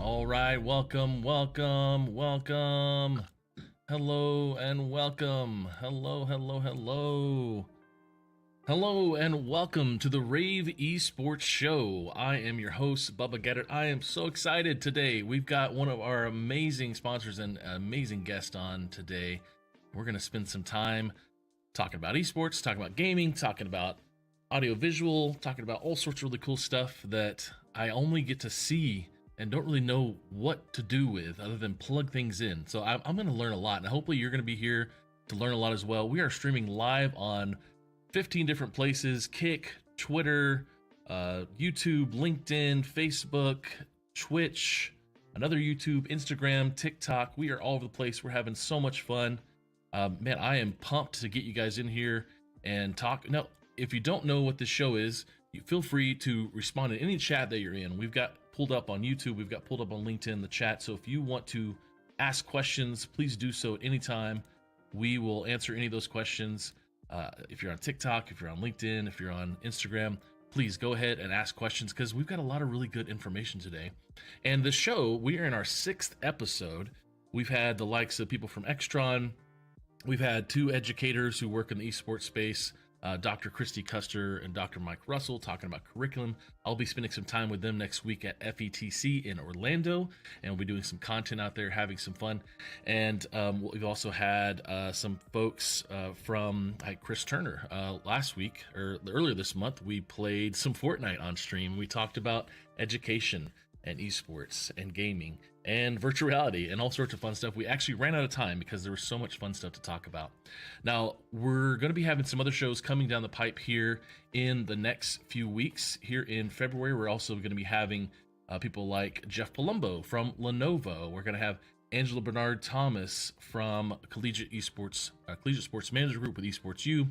All right, welcome. Hello and welcome. Hello and welcome to the rAVe Esports Show. I am your host, Bubba Gaeddert. I am so excited today. We've got one of our amazing sponsors and amazing guest on today. We're going to spend some time talking about esports, talking about gaming, talking about audio-visual, talking about all sorts of really cool stuff that I only get to see and don't really know what to do with other than plug things in. So I'm going to learn a lot, and hopefully you're going to be here to learn a lot as well. We are streaming live on 15 different places: Kick, Twitter, YouTube, LinkedIn, Facebook, Twitch, another YouTube, Instagram, TikTok. We are all over the place. We're having so much fun. Man, I am pumped to get you guys in here and talk. Now, if you don't know what this show is, you feel free to respond in any chat that you're in. We've got pulled up on YouTube, we've got pulled up on LinkedIn, the chat. So if you want to ask questions, please do so at any time. We will answer any of those questions. If you're on TikTok, if you're on LinkedIn, if you're on Instagram, please go ahead and ask questions because we've got a lot of really good information today. And the show, we are in our 6th episode. We've had the likes of people from Extron. We've had 2 educators who work in the esports space, Dr. Christy Custer and Dr. Mike Russell, talking about curriculum. I'll be spending some time with them next week at FETC in Orlando, and we'll be doing some content out there, having some fun. And we've also had some folks from Chris Turner last week, or earlier this month. We played some Fortnite on stream. We talked about education and esports and gaming and virtual reality and all sorts of fun stuff. We actually ran out of time because there was so much fun stuff to talk about. Now, we're going to be having some other shows coming down the pipe here in the next few weeks. Here in February, we're also going to be having people like Jeff Palumbo from Lenovo. We're going to have Angela Bernard Thomas from Collegiate Sports Manager Group with Esports U.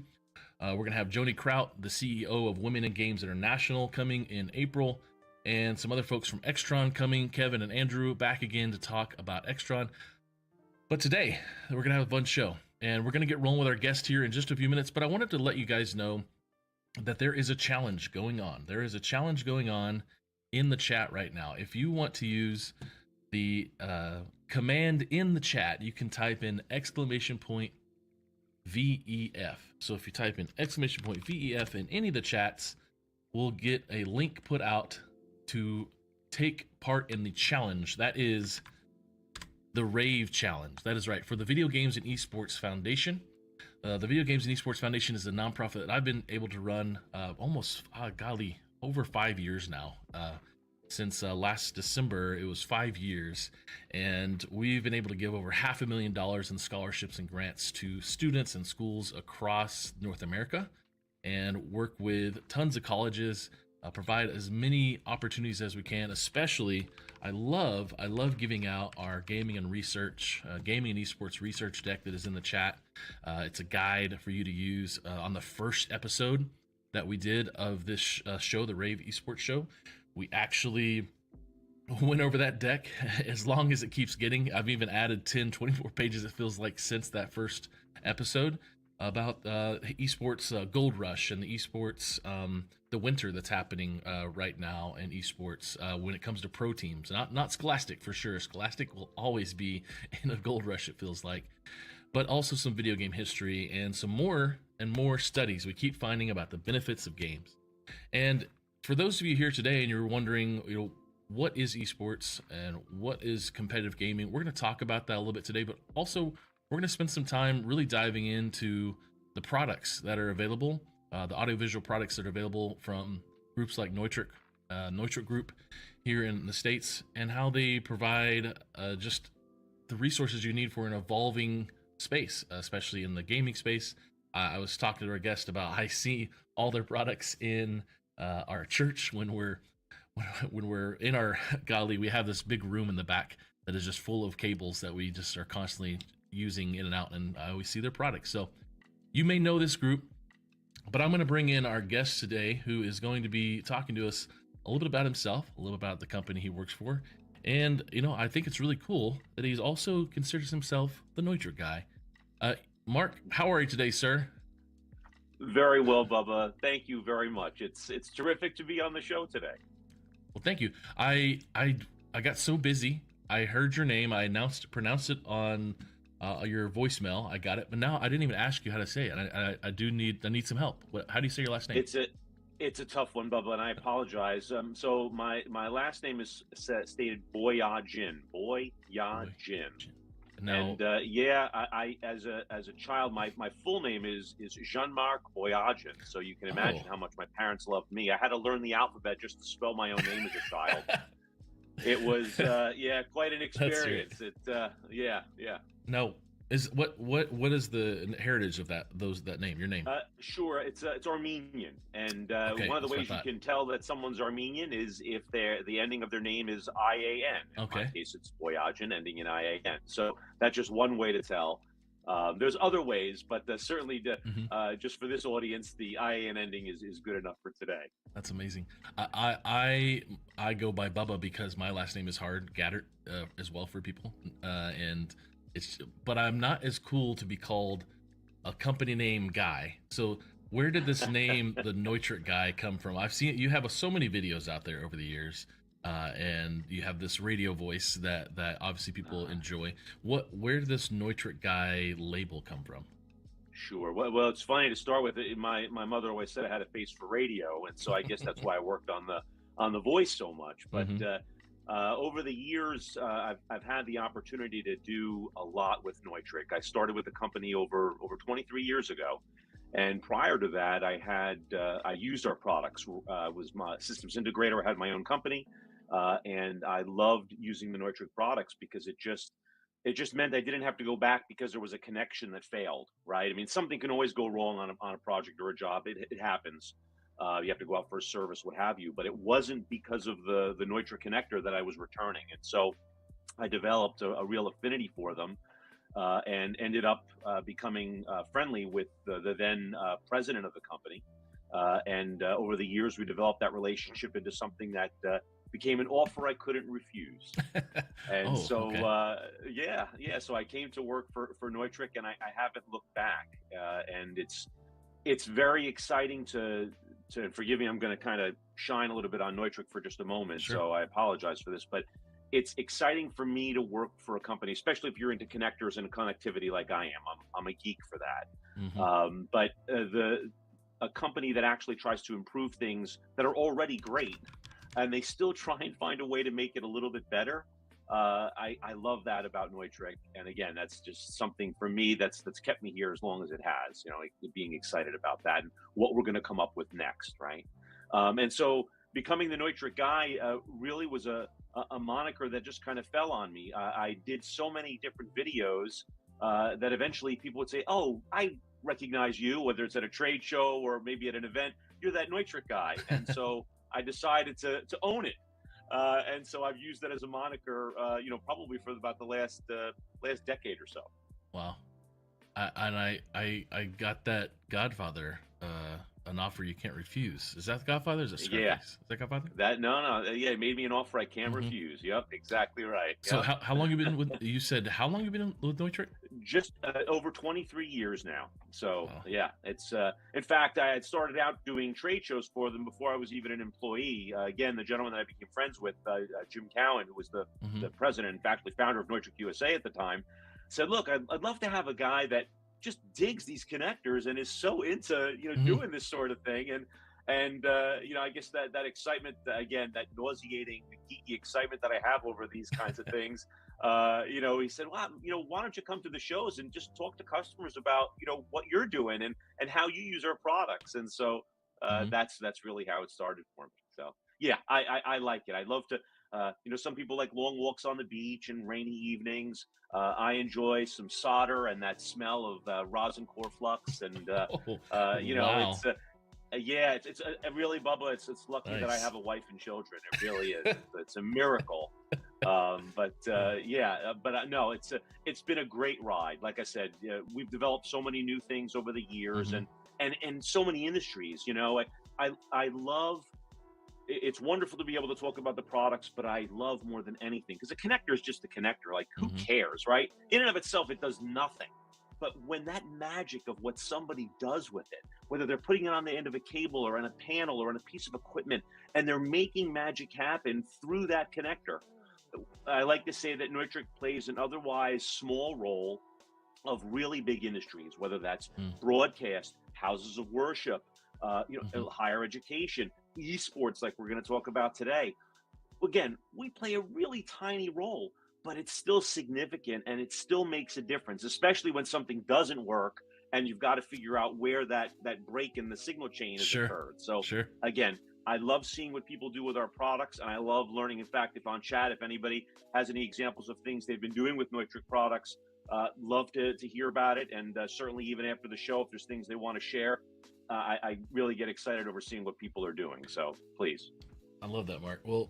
We're going to have Joni Kraut, the CEO of Women in Games International, coming in April. And some other folks from Extron coming, Kevin and Andrew, back again to talk about Extron. But today, we're going to have a fun show, and we're going to get rolling with our guest here in just a few minutes. But I wanted to let you guys know that there is a challenge going on. There is a challenge going on in the chat right now. If you want to use the command in the chat, you can type in !VEF. So if you type in !VEF in any of the chats, we'll get a link put out to take part in the challenge. That is the rAVe Challenge. That is right, for the Video Games and Esports Foundation. The Video Games and Esports Foundation is a nonprofit that I've been able to run over 5 years now. Since last December, it was 5 years, and we've been able to give over $500,000 in scholarships and grants to students and schools across North America, and work with tons of colleges, provide as many opportunities as we can. Especially, I love giving out our gaming and esports research deck that is in the chat. It's a guide for you to use on the first episode that we did of this show, the rAVe Esports Show. We actually went over that deck as long as it keeps getting. I've even added 24 pages, it feels like, since that first episode, about esports gold rush and the esports the winter that's happening right now in esports when it comes to pro teams. Not Scholastic, for sure. Scholastic will always be in a gold rush, it feels like, but also some video game history and some more and more studies we keep finding about the benefits of games. And for those of you here today and you're wondering, what is esports and what is competitive gaming, we're going to talk about that a little bit today, but also we're going to spend some time really diving into the products that are available, the audiovisual products that are available from groups like Neutrik Group here in the States, and how they provide just the resources you need for an evolving space, especially in the gaming space. I was talking to our guest about, I see all their products in our church when we're in our we have this big room in the back that is just full of cables that we just are constantly using in and out, and I always see their products. So you may know this group, but I'm going to bring in our guest today, who is going to be talking to us a little bit about himself, a little about the company he works for. And I think it's really cool that he's also considers himself the Neutrik guy. Mark, how are you today, sir? Very well, Bubba. Thank you very much. It's terrific to be on the show today. Well, thank you. I I got so busy. I heard your name. I pronounced it on your voicemail. I got it, but now I didn't even ask you how to say it. I need some help. How do you say your last name? It's a tough one, Bubba, and I apologize. So my last name is stated Boyadjan. Boyadjan. Now, And yeah, I as a child, my full name is Jean-Marc Boyadjan. So you can imagine how much my parents loved me. I had to learn the alphabet just to spell my own name as a child. It was quite an experience. Yeah. now what is the heritage of that name? Your name? Sure, it's Armenian, and Okay, one of the that's what I ways you thought. can tell that someone's Armenian is if the ending of their name is IAN. In my Okay. case, it's Boyadjan, ending in IAN. So that's just one way to tell. There's other ways, but certainly just for this audience, the IAN ending is good enough for today. That's amazing. I go by Bubba because my last name is hard, Gaeddert, as well for people, and but I'm not as cool to be called a company name guy. So where did this name, the Neutrik guy, come from? I've seen you have so many videos out there over the years, and you have this radio voice that obviously people enjoy. Where did this Neutrik guy label come from? Sure. Well, it's funny to start with. My mother always said I had a face for radio, and so I guess that's why I worked on the voice so much. But over the years, I've had the opportunity to do a lot with Neutrik. I started with the company over 23 years ago, and prior to that, I used our products. Was my systems integrator. I had my own company, and I loved using the Neutrik products because it just meant I didn't have to go back because there was a connection that failed, right? I mean, something can always go wrong on a project or a job. It happens. You have to go out for a service, what have you. But it wasn't because of the Neutrik connector that I was returning. And so I developed a real affinity for them and ended up becoming friendly with the then president of the company. And over the years, we developed that relationship into something that became an offer I couldn't refuse. And so so I came to work for Neutrik, and I haven't looked back. And it's very exciting to forgive me, I'm going to kind of shine a little bit on Neutrik for just a moment. Sure. So I apologize for this, but it's exciting for me to work for a company, especially if you're into connectors and connectivity like I am. I'm a geek for that. But a company that actually tries to improve things that are already great, and they still try and find a way to make it a little bit better. I love that about Neutrik, and again, that's just something for me that's kept me here as long as it has. Being excited about that and what we're going to come up with next, right? And so becoming the Neutrik guy really was a moniker that just kind of fell on me. I did so many different videos that eventually people would say, "Oh, I recognize you," whether it's at a trade show or maybe at an event. You're that Neutrik guy, and so I decided to own it. And so I've used that as a moniker, probably for about the last decade or so. Wow. I got that Godfather, an offer you can't refuse. Is that the Godfather? Or is it Scarface? Yeah. Is that Godfather? It made me an offer I can't refuse. Yep, exactly right. So yep. how long you been with? You said how long you been with Neutrik? Just over 23 years now. So Wow. yeah, it's in fact I had started out doing trade shows for them before I was even an employee. Again, the gentleman that I became friends with, Jim Cowan, who was the president, in fact, the founder of Neutrik USA at the time, said, "Look, I'd love to have a guy that just digs these connectors and is so into doing this sort of thing." And I guess that excitement, again, that nauseating, geeky excitement that I have over these kinds of things. He said, "Well, why don't you come to the shows and just talk to customers about what you're doing and how you use our products?" And so that's really how it started for me. So yeah, I like it. I love to. Some people like long walks on the beach and rainy evenings. I enjoy some solder and that smell of rosin core flux, and Wow. it's really, Bubba. It's lucky that I Nice. have a wife and children. It really is. It's a miracle. No, it's been a great ride. Like I said, we've developed so many new things over the years, and so many industries. I love. It's wonderful to be able to talk about the products, but I love more than anything because a connector is just a connector. Like, who cares, right? In and of itself, it does nothing. But when that magic of what somebody does with it, whether they're putting it on the end of a cable or on a panel or on a piece of equipment, and they're making magic happen through that connector, I like to say that Neutrik plays an otherwise small role of really big industries, whether that's broadcast, houses of worship, higher education, esports, like we're going to talk about today. Again, we play a really tiny role, but it's still significant and it still makes a difference, especially when something doesn't work and you've got to figure out where that break in the signal chain has occurred. So again, I love seeing what people do with our products, and I love learning. In fact, if on chat, if anybody has any examples of things they've been doing with Neutrik products, love to hear about it. And certainly even after the show, if there's things they want to share, I really get excited over seeing what people are doing. So please. I love that, Mark. Well,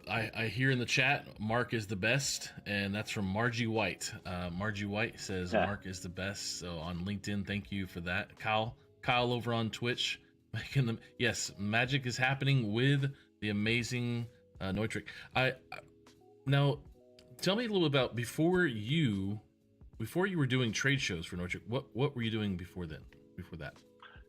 I hear in the chat, Mark is the best, and that's from Margie White. Margie White says Mark is the best. So on LinkedIn, thank you for that. Kyle over on Twitch, making them. Yes, magic is happening with the amazing Neutrik. Now, tell me a little about before you were doing trade shows for Neutrik. What were you doing before then? Before that?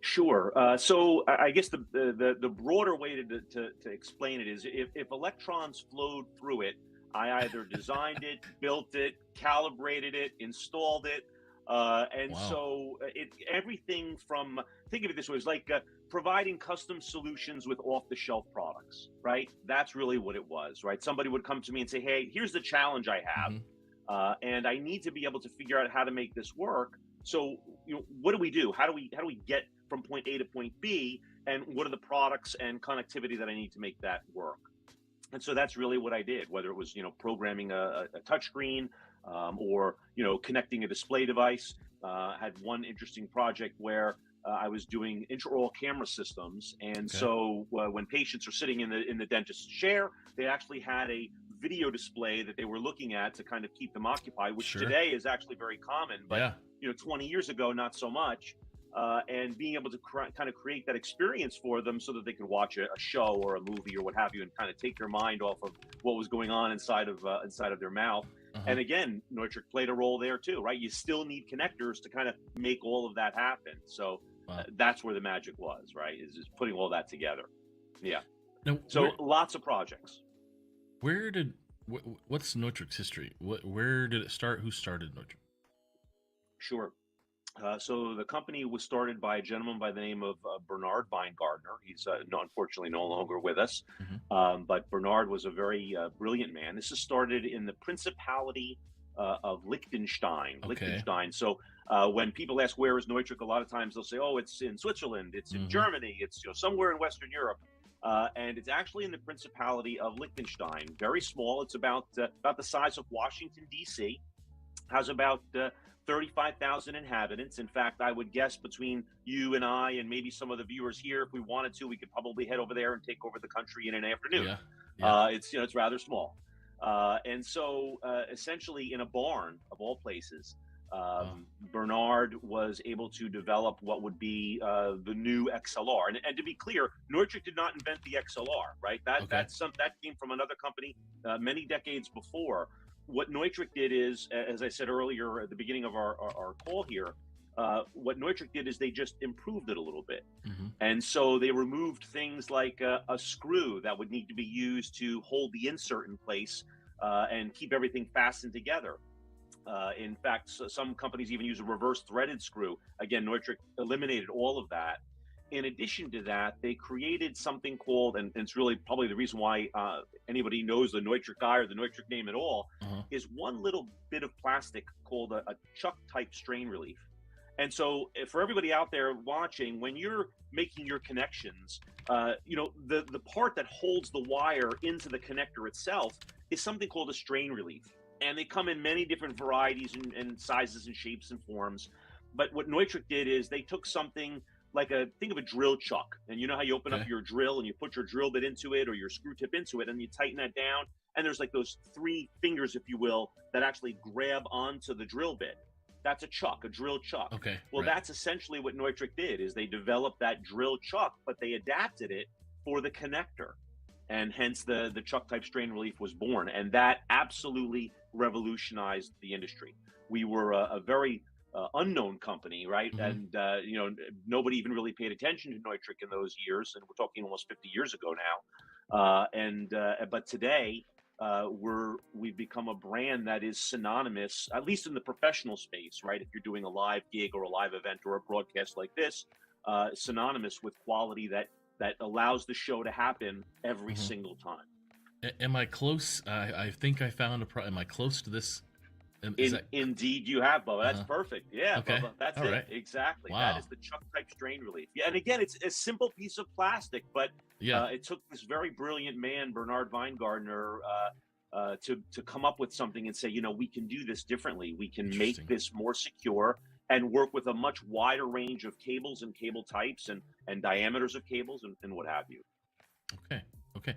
Sure. So I guess the broader way to explain it is if electrons flowed through it, I either designed it, built it, calibrated it, installed it, and so everything from, think of it this way, it's like providing custom solutions with off-the-shelf products, right? That's really what it was, right? Somebody would come to me and say, hey, here's the challenge I have, and I need to be able to figure out how to make this work. So, what do we do? How do we get from point A to point B? And what are the products and connectivity that I need to make that work? And so that's really what I did, whether it was, programming a touchscreen or, connecting a display device. Had one interesting project where I was doing intraoral camera systems. And so when patients are sitting in the dentist's chair, they actually had a video display that they were looking at to kind of keep them occupied, which today is actually very common. But 20 years ago, not so much. And being able to kind of create that experience for them so that they could watch a show or a movie or what have you, and kind of take their mind off of what was going on inside of their mouth. And again, Neutrik played a role there too, right? You still need connectors to kind of make all of that happen. So that's where the magic was, right? Is just putting all that together. Yeah. Now, so lots of projects. What's Neutrik's history? Where did it start? Who started Neutrik? Sure. So the company was started by a gentleman by the name of Bernard Weingardner. He's unfortunately no longer with us, but Bernard was a very brilliant man. This is started in the Principality of Liechtenstein. Liechtenstein. So when people ask where is Neutrik, a lot of times they'll say, "Oh, it's in Switzerland, it's in Germany, it's somewhere in Western Europe," and it's actually in the Principality of Liechtenstein. Very small. It's about the size of Washington D.C. Has about 35,000 inhabitants. In fact, I would guess between you and I and maybe some of the viewers here, if we wanted to, we could probably head over there and take over the country in an afternoon. It's rather small. And so essentially in a barn of all places, Bernard was able to develop what would be the new XLR. And to be clear, Neutrik did not invent the XLR, right? That came from another company many decades before. What Neutrik did is, as I said earlier at the beginning of our call here, what Neutrik did is they just improved it a little bit. And so they removed things like a screw that would need to be used to hold the insert in place and keep everything fastened together. In fact, some companies even use a reverse threaded screw. Again, Neutrik eliminated all of that. In addition to that, they created something called, and it's really probably the reason why anybody knows the Neutrik guy or the Neutrik name at all, is one little bit of plastic called a chuck type strain relief. And so for everybody out there watching, when you're making your connections, the part that holds the wire into the connector itself is something called a strain relief. And they come in many different varieties and sizes and shapes and forms. But what Neutrik did is they took something like think of a drill chuck, and you know how you open up your drill and you put your drill bit into it or your screw tip into it and you tighten that down, and there's like those three fingers, if you will, that actually grab onto the drill bit. That's a chuck, a drill chuck. That's essentially what Neutrik did, is they developed that drill chuck, but they adapted it for the connector, and hence the chuck type strain relief was born, and that absolutely revolutionized the industry. We were a very unknown company, right? And nobody even really paid attention to Neutrik in those years, and we're talking almost 50 years ago now. But today, we've become a brand that is synonymous, at least in the professional space, right? If you're doing a live gig or a live event or a broadcast like this, synonymous with quality that allows the show to happen every single time. Am I close? I think I found am I close to this? Indeed, you have, Bubba. That's perfect. Yeah, okay. Bubba. That's all it. right. Exactly. Wow. That is the chuck type strain relief. Yeah, and again, it's a simple piece of plastic, but it took this very brilliant man, Bernard Weingartner, to come up with something and say, you know, we can do this differently. We can make this more secure and work with a much wider range of cables and cable types and diameters of cables and what have you. Okay.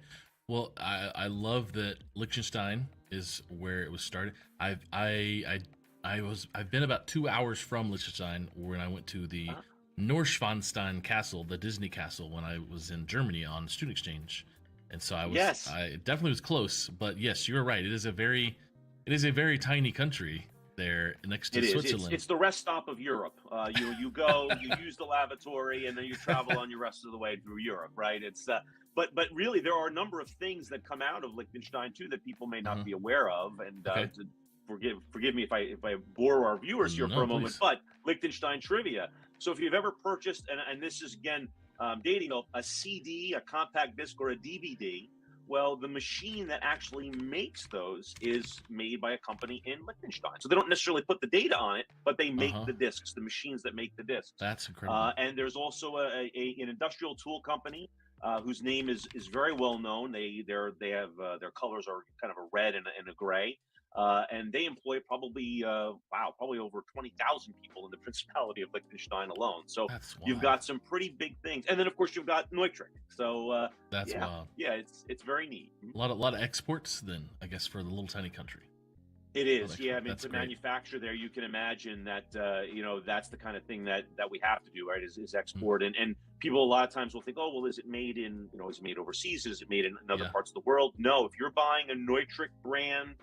Well, I love that Liechtenstein is where it was started. I've been about 2 hours from Liechtenstein when I went to the Neuschwanstein Castle, the Disney castle, when I was in Germany on student exchange, and so I definitely was close. But yes, you're right. It is a very tiny country there next to Switzerland. It's the rest stop of Europe. You go, you use the lavatory, and then you travel on your rest of the way through Europe, right? It's but really there are a number of things that come out of Liechtenstein too that people may not be aware of, and forgive me if I bore our viewers here for a moment, but Liechtenstein trivia. So if you've ever purchased, and this is again dating a CD, a compact disc, or a DVD, well, the machine that actually makes those is made by a company in Liechtenstein. So they don't necessarily put the data on it, but they make the discs, the machines that make the discs. That's incredible. And there's also an industrial tool company whose name is very well known. They have their colors are kind of a red and a gray. And they employ probably over 20,000 people in the Principality of Liechtenstein alone. So you've got some pretty big things, and then of course you've got Neutrik. So that's wild. Yeah, it's very neat. A lot of exports then, I guess, for the little tiny country. It is, yeah. I mean, to manufacture there, you can imagine that that's the kind of thing that we have to do, right? Is export, and people a lot of times will think, oh, well, is it made in is it made overseas? Is it made in other parts of the world? No, if you're buying a Neutrik brand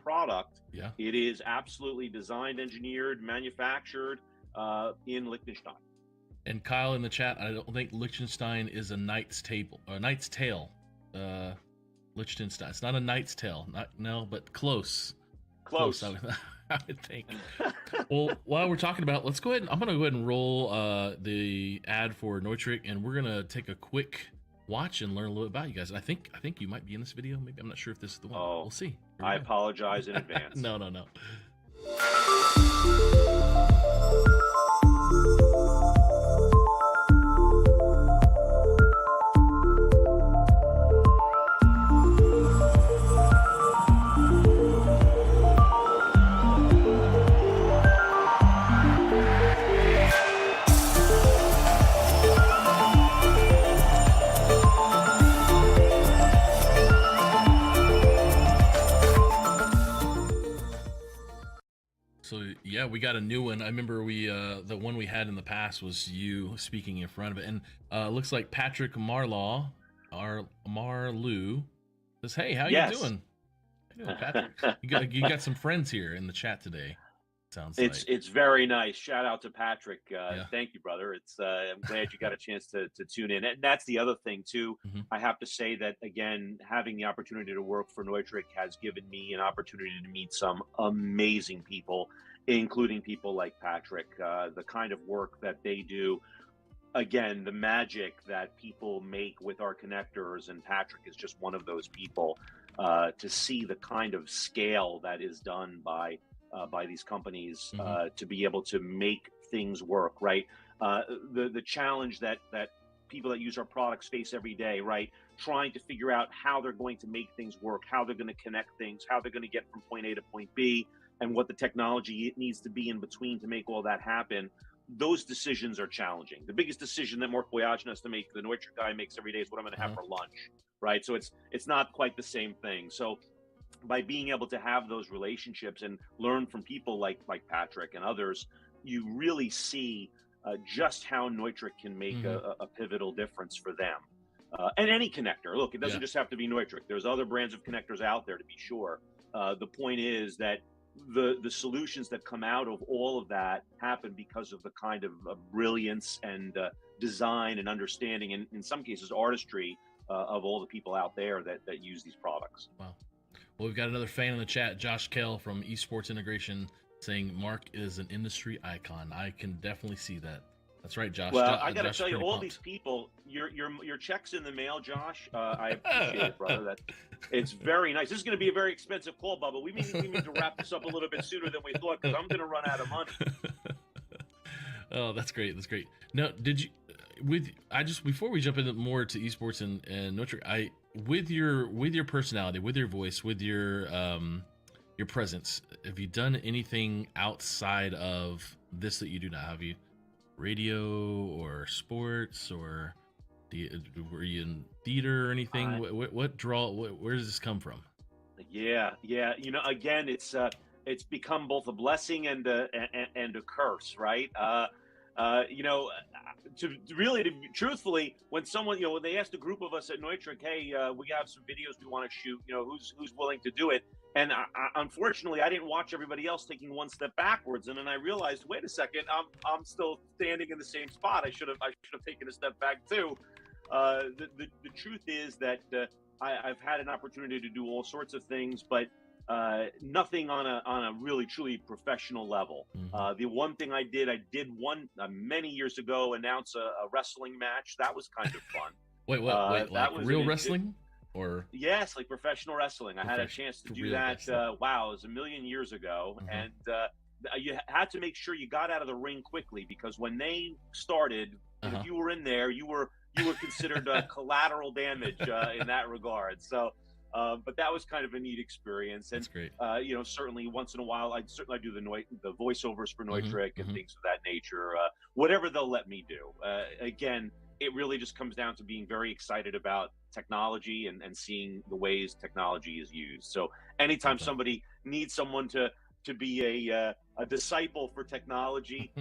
product, it is absolutely designed, engineered, manufactured in Liechtenstein. And Kyle in the chat, I don't think Liechtenstein is a knight's tail. Liechtenstein, it's not a knight's tail. But close. I would think. Well, while we're talking about, let's go ahead. I'm going to go ahead and roll the ad for Neutrik, and we're going to take a quick watch and learn a little bit about you guys. I think you might be in this video. Maybe I'm not sure if this is the one. We'll see. I apologize in advance. No. So yeah, we got a new one. I remember the one we had in the past was you speaking in front of it, and looks like Patrick Marlew says, "Hey, how you doing? How you doing, Patrick? You got some friends here in the chat today. Sounds it's very nice. Shout out to Patrick. Thank you, brother. It's I'm glad you got a chance to tune in. And that's the other thing too. I have to say that again, having the opportunity to work for Neutrik has given me an opportunity to meet some amazing people, including people like Patrick. The kind of work that they do. Again, the magic that people make with our connectors, and Patrick is just one of those people. To see the kind of scale that is done by these companies to be able to make things work, right? The challenge that people that use our products face every day, right? Trying to figure out how they're going to make things work, how they're going to connect things, how they're going to get from point A to point B, and what the technology needs to be in between to make all that happen. Those decisions are challenging. The biggest decision that Mark Boyadjan has to make, the Neutrik guy makes every day, is what I'm going to have for lunch, right? So it's not quite the same thing. So by being able to have those relationships and learn from people like Patrick and others, you really see just how Neutrik can make a pivotal difference for them. And any connector. Look, it doesn't just have to be Neutrik. There's other brands of connectors out there, to be sure. The point is that the solutions that come out of all of that happen because of the kind of brilliance and design and understanding, and in some cases artistry, of all the people out there that use these products. Wow. Well, we've got another fan in the chat, Josh Kell from Esports Integration, saying Mark is an industry icon. I can definitely see that. That's right, Josh. Well, I got to Josh tell is you, pretty all pumped. these people, your check's in the mail, Josh. I appreciate it, brother. It's very nice. This is going to be a very expensive call, Bubba. We need to wrap this up a little bit sooner than we thought because I'm going to run out of money. Oh, that's great. That's great. Now, before we jump into more to esports and no trick, with your personality, with your voice, with your presence, have you done anything outside of this that you do now? Have you radio or sports, or were you in theater or anything? Where does this come from? Yeah. Again, it's become both a blessing and a curse, right? Truthfully, when someone, when they asked a group of us at Neutrik, hey, we have some videos we want to shoot, who's willing to do it? And unfortunately, I didn't watch everybody else taking one step backwards, and then I realized, wait a second, I'm still standing in the same spot. I should have taken a step back too. The truth is that I've had an opportunity to do all sorts of things, but nothing on a really truly professional level. Mm-hmm. The one thing I did many years ago, announce a wrestling match. That was kind of fun. Wait, like real wrestling? Or yes, like professional wrestling. I had a chance to do that. Wow, it was a million years ago, mm-hmm. and you had to make sure you got out of the ring quickly, because when they started, uh-huh. if you were in there, you were considered collateral damage in that regard. So, but that was kind of a neat experience. And that's great. Certainly once in a while, I do the voiceovers for Neutrik, mm-hmm. and things of that nature. Whatever they'll let me do. Again, it really just comes down to being very excited about technology and seeing the ways technology is used. So anytime somebody needs someone to be a disciple for technology,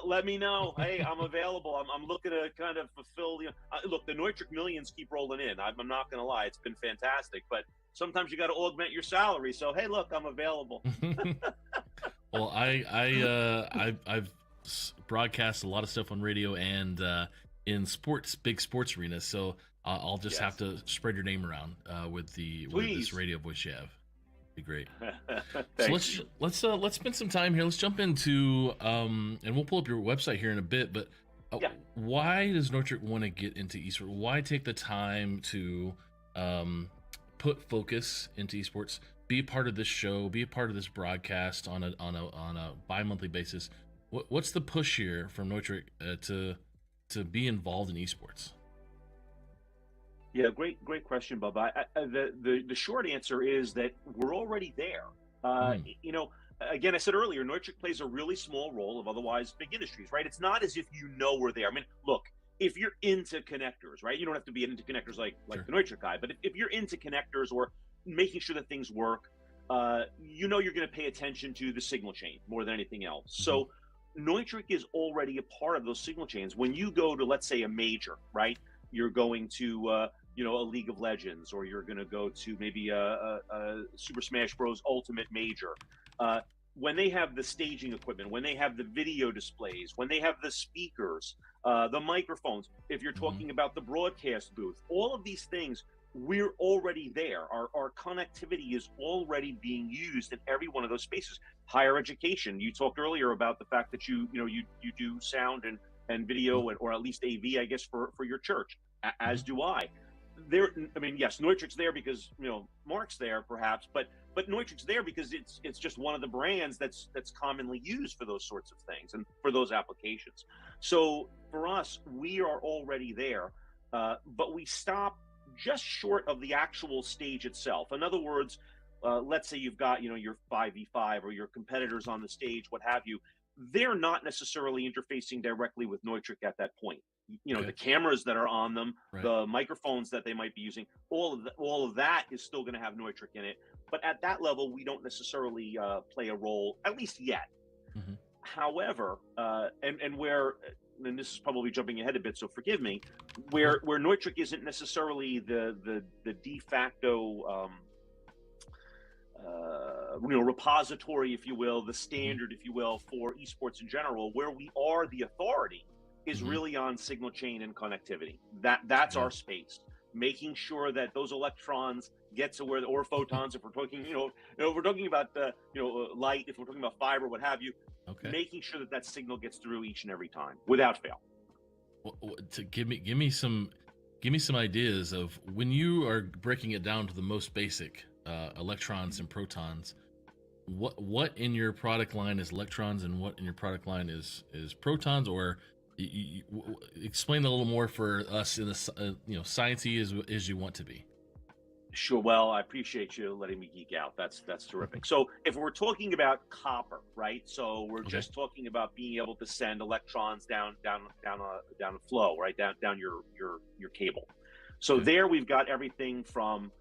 let me know. Hey, I'm available. I'm looking to kind of fulfill. Look, the Neutrik millions keep rolling in. I'm not going to lie, it's been fantastic. But sometimes you got to augment your salary. So hey, look, I'm available. Well, I've broadcast a lot of stuff on radio and in big sports arenas. So I'll just have to spread your name around with this radio voice you have. Be great. So let's spend some time here. Let's jump into and we'll pull up your website here in a bit. But why does Neutrik want to get into esports? Why take the time to put focus into esports? Be a part of this show. Be a part of this broadcast on a bi-monthly basis. What's the push here from Neutrik to be involved in esports? Yeah, great question, Bubba. The short answer is that we're already there. Again, I said earlier, Neutrik plays a really small role of otherwise big industries, right? It's not as if we're there. I mean, look, if you're into connectors, right? You don't have to be into connectors like the Neutrik guy, but if you're into connectors or making sure that things work, you're going to pay attention to the signal chain more than anything else. Mm-hmm. So Neutrik is already a part of those signal chains. When you go to, let's say, a major, right? You're going to a League of Legends, or you're going to go to maybe a Super Smash Bros. Ultimate Major. When they have the staging equipment, when they have the video displays, when they have the speakers, the microphones, if you're talking about the broadcast booth, all of these things, we're already there. Our connectivity is already being used in every one of those spaces. Higher education, you talked earlier about the fact that you do sound and video, or at least AV, I guess, for your church, as do I. Yes, Neutrik's there because Mark's there, perhaps, but Neutrik's there because it's just one of the brands that's commonly used for those sorts of things and for those applications. So for us, we are already there, but we stop just short of the actual stage itself. In other words, let's say you've got your 5v5 or your competitors on the stage, what have you. They're not necessarily interfacing directly with Neutrik at that point. The cameras that are on them, the microphones that they might be using, all of that is still going to have Neutrik in it. But at that level, we don't necessarily play a role, at least yet. Mm-hmm. However, and this is probably jumping ahead a bit, so forgive me, where Neutrik isn't necessarily the de facto repository, if you will, the standard, if you will, for esports in general, where we are the authority is really on signal chain and connectivity. That's our space. making sure that those electrons get to where, or photons, if we're talking, if we're talking about light, if we're talking about fiber, what have you, Okay. making sure that that signal gets through each and every time without fail. To give me some ideas of when you are breaking it down to the most basic electrons and protons. What in your product line is electrons and what in your product line is protons? Or explain that a little more for us in the sciencey as you want to be. Sure. Well, I appreciate you letting me geek out. That's terrific. So if we're talking about copper, right? So we're just talking about being able to send electrons down a flow, right? Down your cable. So there we've got everything from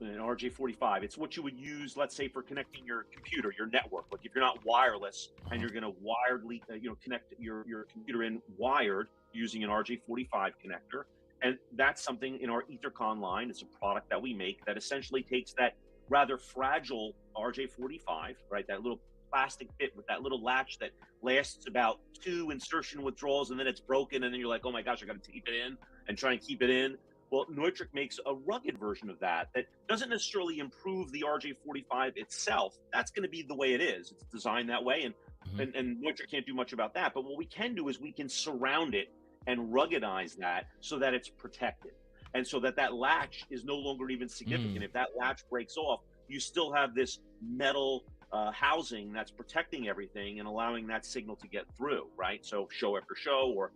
an RJ45. It's what you would use, let's say, for connecting your computer, your network. Like if you're not wireless and you're going to wiredly, connect your computer in wired using an RJ45 connector. And that's something in our EtherCon line. It's a product that we make that essentially takes that rather fragile RJ45, right? That little plastic bit with that little latch that lasts about 2 insertion withdrawals, and then it's broken, and then you're like, oh my gosh, I got to tape it in and try and keep it in. Well, Neutrik makes a rugged version of that doesn't necessarily improve the RJ45 itself. That's going to be the way it is. It's designed that way, and Neutrik can't do much about that. But what we can do is we can surround it and ruggedize that so that it's protected, and so that latch is no longer even significant. If that latch breaks off, you still have this metal housing that's protecting everything and allowing that signal to get through, right? So show after show, or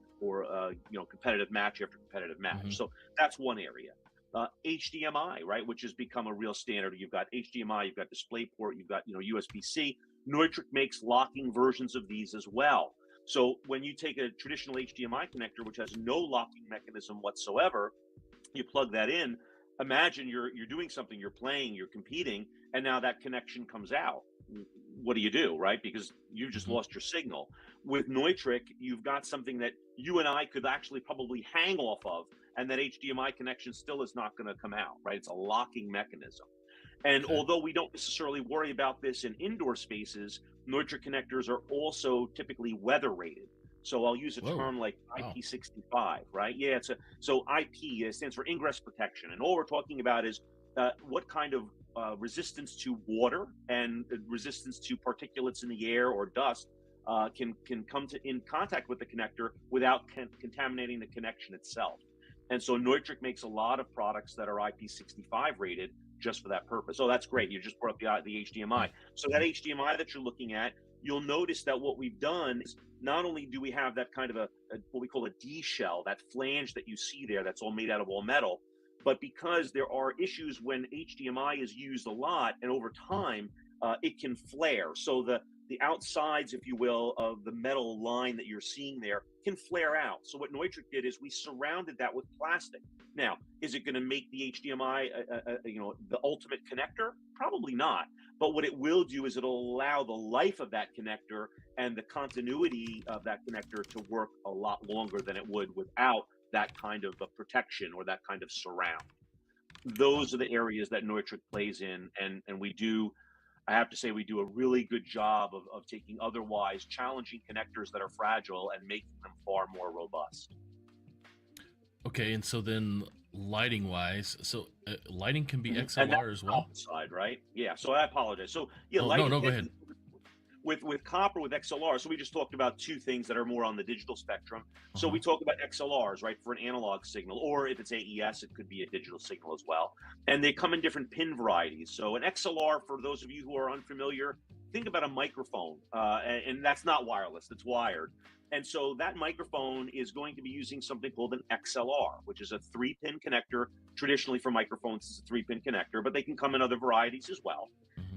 competitive match after competitive match. So that's one area. HDMI, right, which has become a real standard. You've got HDMI, you've got DisplayPort, you've got USB-C. Neutrik makes locking versions of these as well. So when you take a traditional HDMI connector, which has no locking mechanism whatsoever, you plug that in. Imagine you're doing something, you're playing, you're competing, and now that connection comes out. What do you do, right? Because you just lost your signal. With Neutrik, you've got something that you and I could actually probably hang off of, and that HDMI connection still is not going to come out, right? It's a locking mechanism. And although we don't necessarily worry about this in indoor spaces, Neutrik connectors are also typically weather rated. So I'll use a term like IP65, right? Yeah, so IP stands for ingress protection. And all we're talking about is what kind of resistance to water and resistance to particulates in the air or dust can come in contact with the connector without contaminating the connection itself. And so Neutrik makes a lot of products that are IP65 rated just for that purpose. Oh, that's great. You just brought up the HDMI. So that HDMI that you're looking at, you'll notice that what we've done is not only do we have that kind of what we call a D shell, that flange that you see there, that's all made out of all metal, but because there are issues when HDMI is used a lot and over time, it can flare. So the outsides, if you will, of the metal line that you're seeing there can flare out. So what Neutrik did is we surrounded that with plastic. Now, is it going to make the HDMI, the ultimate connector? Probably not. But what it will do is it'll allow the life of that connector and the continuity of that connector to work a lot longer than it would without that kind of a protection or that kind of surround. Those are the areas that Neutrik plays in, and I have to say we do a really good job of taking otherwise challenging connectors that are fragile and making them far more robust. Okay, and so then lighting wise, so lighting can be XLR as well? Side, right? Yeah, so I apologize. So yeah, lighting, go ahead. With copper, with XLR, so we just talked about two things that are more on the digital spectrum. So we talk about XLRs, right, for an analog signal, or if it's AES, it could be a digital signal as well. And they come in different pin varieties. So an XLR, for those of you who are unfamiliar, think about a microphone, and that's not wireless, it's wired. And so that microphone is going to be using something called an XLR, which is a 3-pin connector. Traditionally for microphones, it's a 3-pin connector, but they can come in other varieties as well.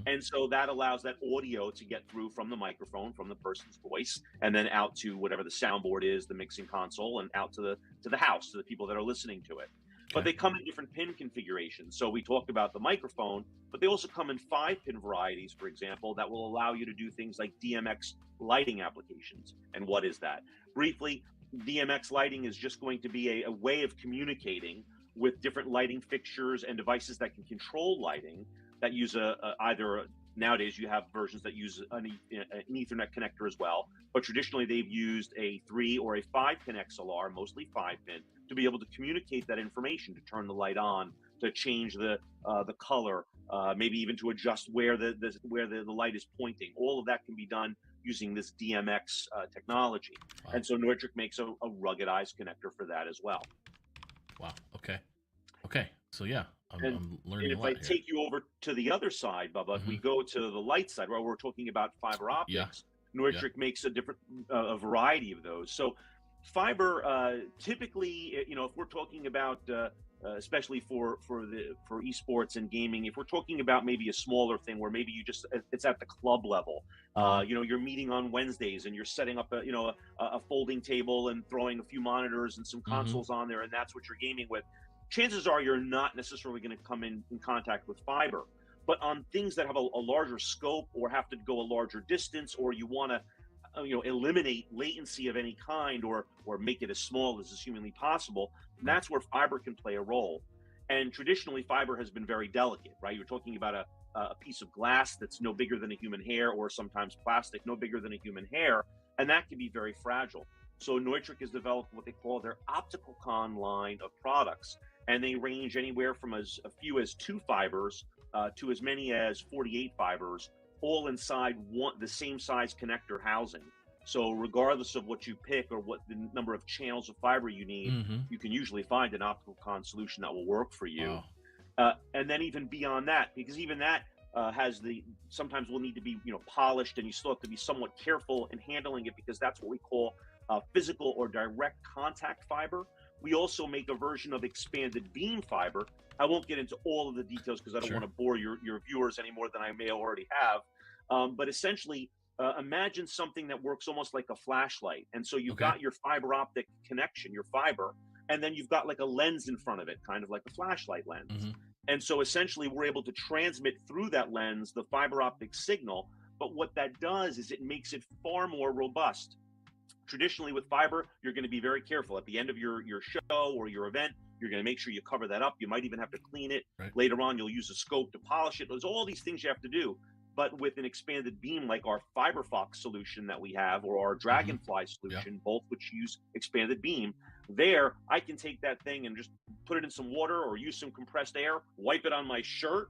And so that allows that audio to get through from the microphone, from the person's voice, and then out to whatever the soundboard is, the mixing console, and out to the house, to the people that are listening to it. But they come in different pin configurations. So we talked about the microphone, but they also come in 5-pin varieties, for example, that will allow you to do things like DMX lighting applications. And what is that? Briefly, DMX lighting is just going to be a way of communicating with different lighting fixtures and devices that can control lighting, that use either Nowadays, you have versions that use an Ethernet connector as well, but traditionally they've used a 3 or a 5-pin XLR, mostly 5-pin, to be able to communicate that information, to turn the light on, to change the color, maybe even to adjust where the light is pointing. All of that can be done using this DMX technology. Wow. And so Neutrik makes a ruggedized connector for that as well. Wow. Okay. So yeah, I'm learning and a lot if I here. take you over to the other side, Bubba, we go to the light side where we're talking about fiber optics. Neutrik makes a variety of those. So fiber, typically, if we're talking about, especially for esports and gaming, if we're talking about maybe a smaller thing where maybe it's at the club level, you're meeting on Wednesdays and you're setting up a folding table and throwing a few monitors and some consoles on there, and that's what you're gaming with. Chances are you're not necessarily going to come in contact with fiber. But on things that have a larger scope or have to go a larger distance, or you want to eliminate latency of any kind, or make it as small as is humanly possible, that's where fiber can play a role. And traditionally, fiber has been very delicate, right? You're talking about a piece of glass that's no bigger than a human hair, or sometimes plastic no bigger than a human hair, and that can be very fragile. So Neutrik has developed what they call their optical con line of products, and they range anywhere from as few as 2 fibers to as many as 48 fibers, all inside the same size connector housing. So regardless of what you pick or what the number of channels of fiber you need, you can usually find an optical con solution that will work for you. Wow. And then even beyond that, because even that sometimes will need to be polished, and you still have to be somewhat careful in handling it, because that's what we call physical or direct contact fiber. We also make a version of expanded beam fiber. I won't get into all of the details because I don't want to bore your viewers any more than I may already have. But essentially, imagine something that works almost like a flashlight. And so you've got your fiber optic connection, your fiber, and then you've got like a lens in front of it, kind of like a flashlight lens. And so essentially, we're able to transmit through that lens the fiber optic signal. But what that does is it makes it far more robust. Traditionally with fiber, you're going to be very careful. At the end of your show or your event, you're going to make sure you cover that up. You might even have to clean it. Later on, you'll use a scope to polish it. There's all these things you have to do. But with an expanded beam like our FiberFox solution that we have, or our Dragonfly solution, both which use expanded beam, there I can take that thing and just put it in some water or use some compressed air, wipe it on my shirt,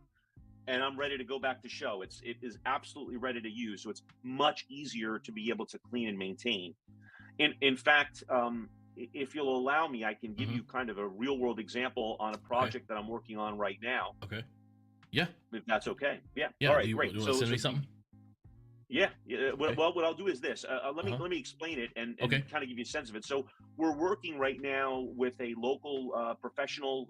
and I'm ready to go back to show. It is absolutely ready to use. So it's much easier to be able to clean and maintain. In fact, if you'll allow me, I can give you kind of a real world example on a project that I'm working on right now. Okay. Yeah. If that's okay. Yeah. Yeah. All right. Great. You want to send me something? Yeah. Well, what I'll do is this. Let me explain it and kind of give you a sense of it. So we're working right now with a local professional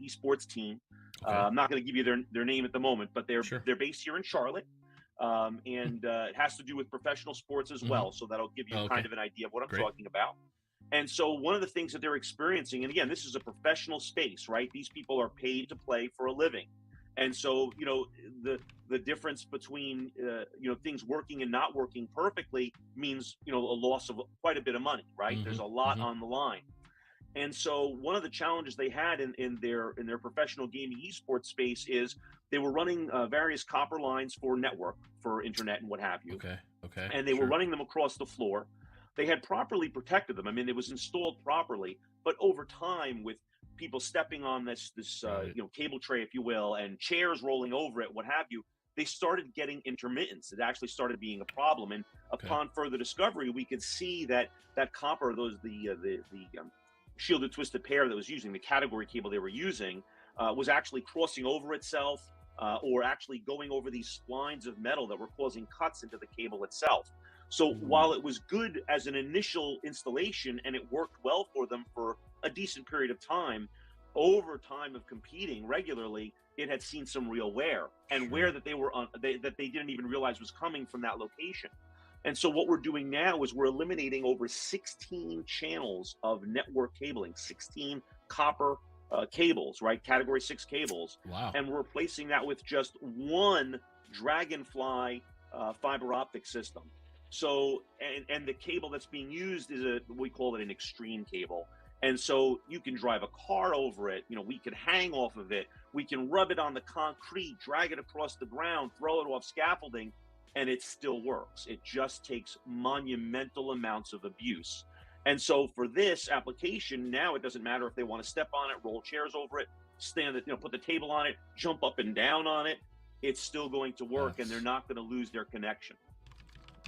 esports team. I'm not going to give you their name at the moment, but they're based here in Charlotte. And it has to do with professional sports as well. So that'll give you kind of an idea of what I'm talking about. And so one of the things that they're experiencing, and again, this is a professional space, right? These people are paid to play for a living. And so, the difference between, things working and not working perfectly means, a loss of quite a bit of money, right? There's a lot on the line. And so one of the challenges they had in their professional gaming esports space is they were running various copper lines for network, for internet and what have you. Okay. And they were running them across the floor. They had properly protected them. I mean, it was installed properly, but over time, with people stepping on this cable tray, if you will, and chairs rolling over it, what have you, they started getting intermittence. It actually started being a problem. And upon further discovery, we could see that copper, the shielded twisted pair that was using, the category cable they were using, was actually crossing over itself, or actually going over these splines of metal that were causing cuts into the cable itself. So while it was good as an initial installation and it worked well for them for a decent period of time, over time of competing regularly, it had seen some real wear and wear that they were on, that they didn't even realize was coming from that location. And so what we're doing now is we're eliminating over 16 channels of network cabling, 16 copper cables, right? Category 6 cables. Wow. And we're replacing that with just one Dragonfly fiber optic system. So, and the cable that's being used is we call it an extreme cable. And so you can drive a car over it. We can hang off of it. We can rub it on the concrete, drag it across the ground, throw it off scaffolding, and it still works. It just takes monumental amounts of abuse. And so for this application, now it doesn't matter if they want to step on it, roll chairs over it, stand it, put the table on it, jump up and down on it. It's still going to work, and they're not going to lose their connection.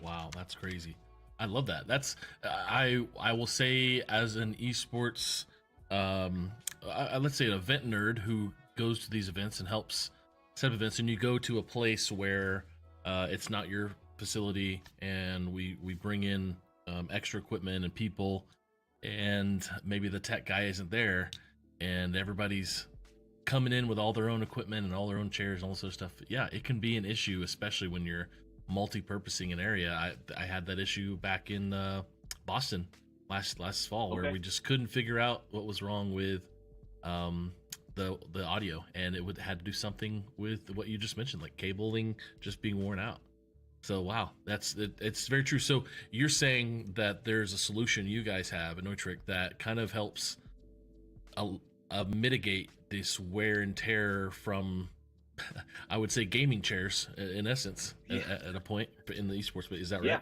Wow, that's crazy. I love that. That's I will say, as an esports, let's say an event nerd who goes to these events and helps set up events, and you go to a place where it's not your facility, and we bring in extra equipment and people, and maybe the tech guy isn't there, and everybody's coming in with all their own equipment and all their own chairs and all this other stuff. Yeah, it can be an issue, especially when you're multi-purposing an area. I had that issue back in Boston last fall, where we just couldn't figure out what was wrong with the audio, and it had to do something with what you just mentioned, like cabling just being worn out. So wow, it's very true. So you're saying that there's a solution you guys have at Neutrik that kind of helps mitigate this wear and tear from, I would say, gaming chairs in essence, at a point in the esports. But is that right?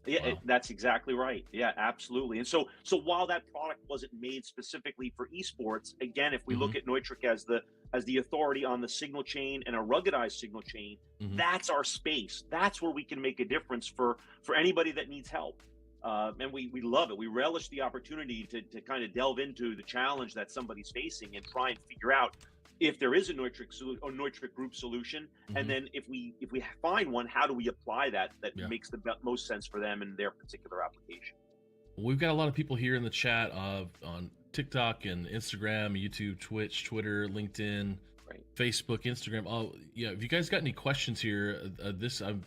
Yeah, wow. That's exactly right. Yeah, absolutely. And so while that product wasn't made specifically for esports, again, if we look at Neutrik as the authority on the signal chain and a ruggedized signal chain, that's our space. That's where we can make a difference for anybody that needs help. And we love it. We relish the opportunity to kind of delve into the challenge that somebody's facing and try and figure out if there is a Neutrik group solution, and then if we find one, how do we apply that makes the most sense for them in their particular application? We've got a lot of people here in the chat on TikTok and Instagram, YouTube, Twitch, Twitter, LinkedIn, Facebook, Instagram. Oh yeah, if you guys got any questions here, I'm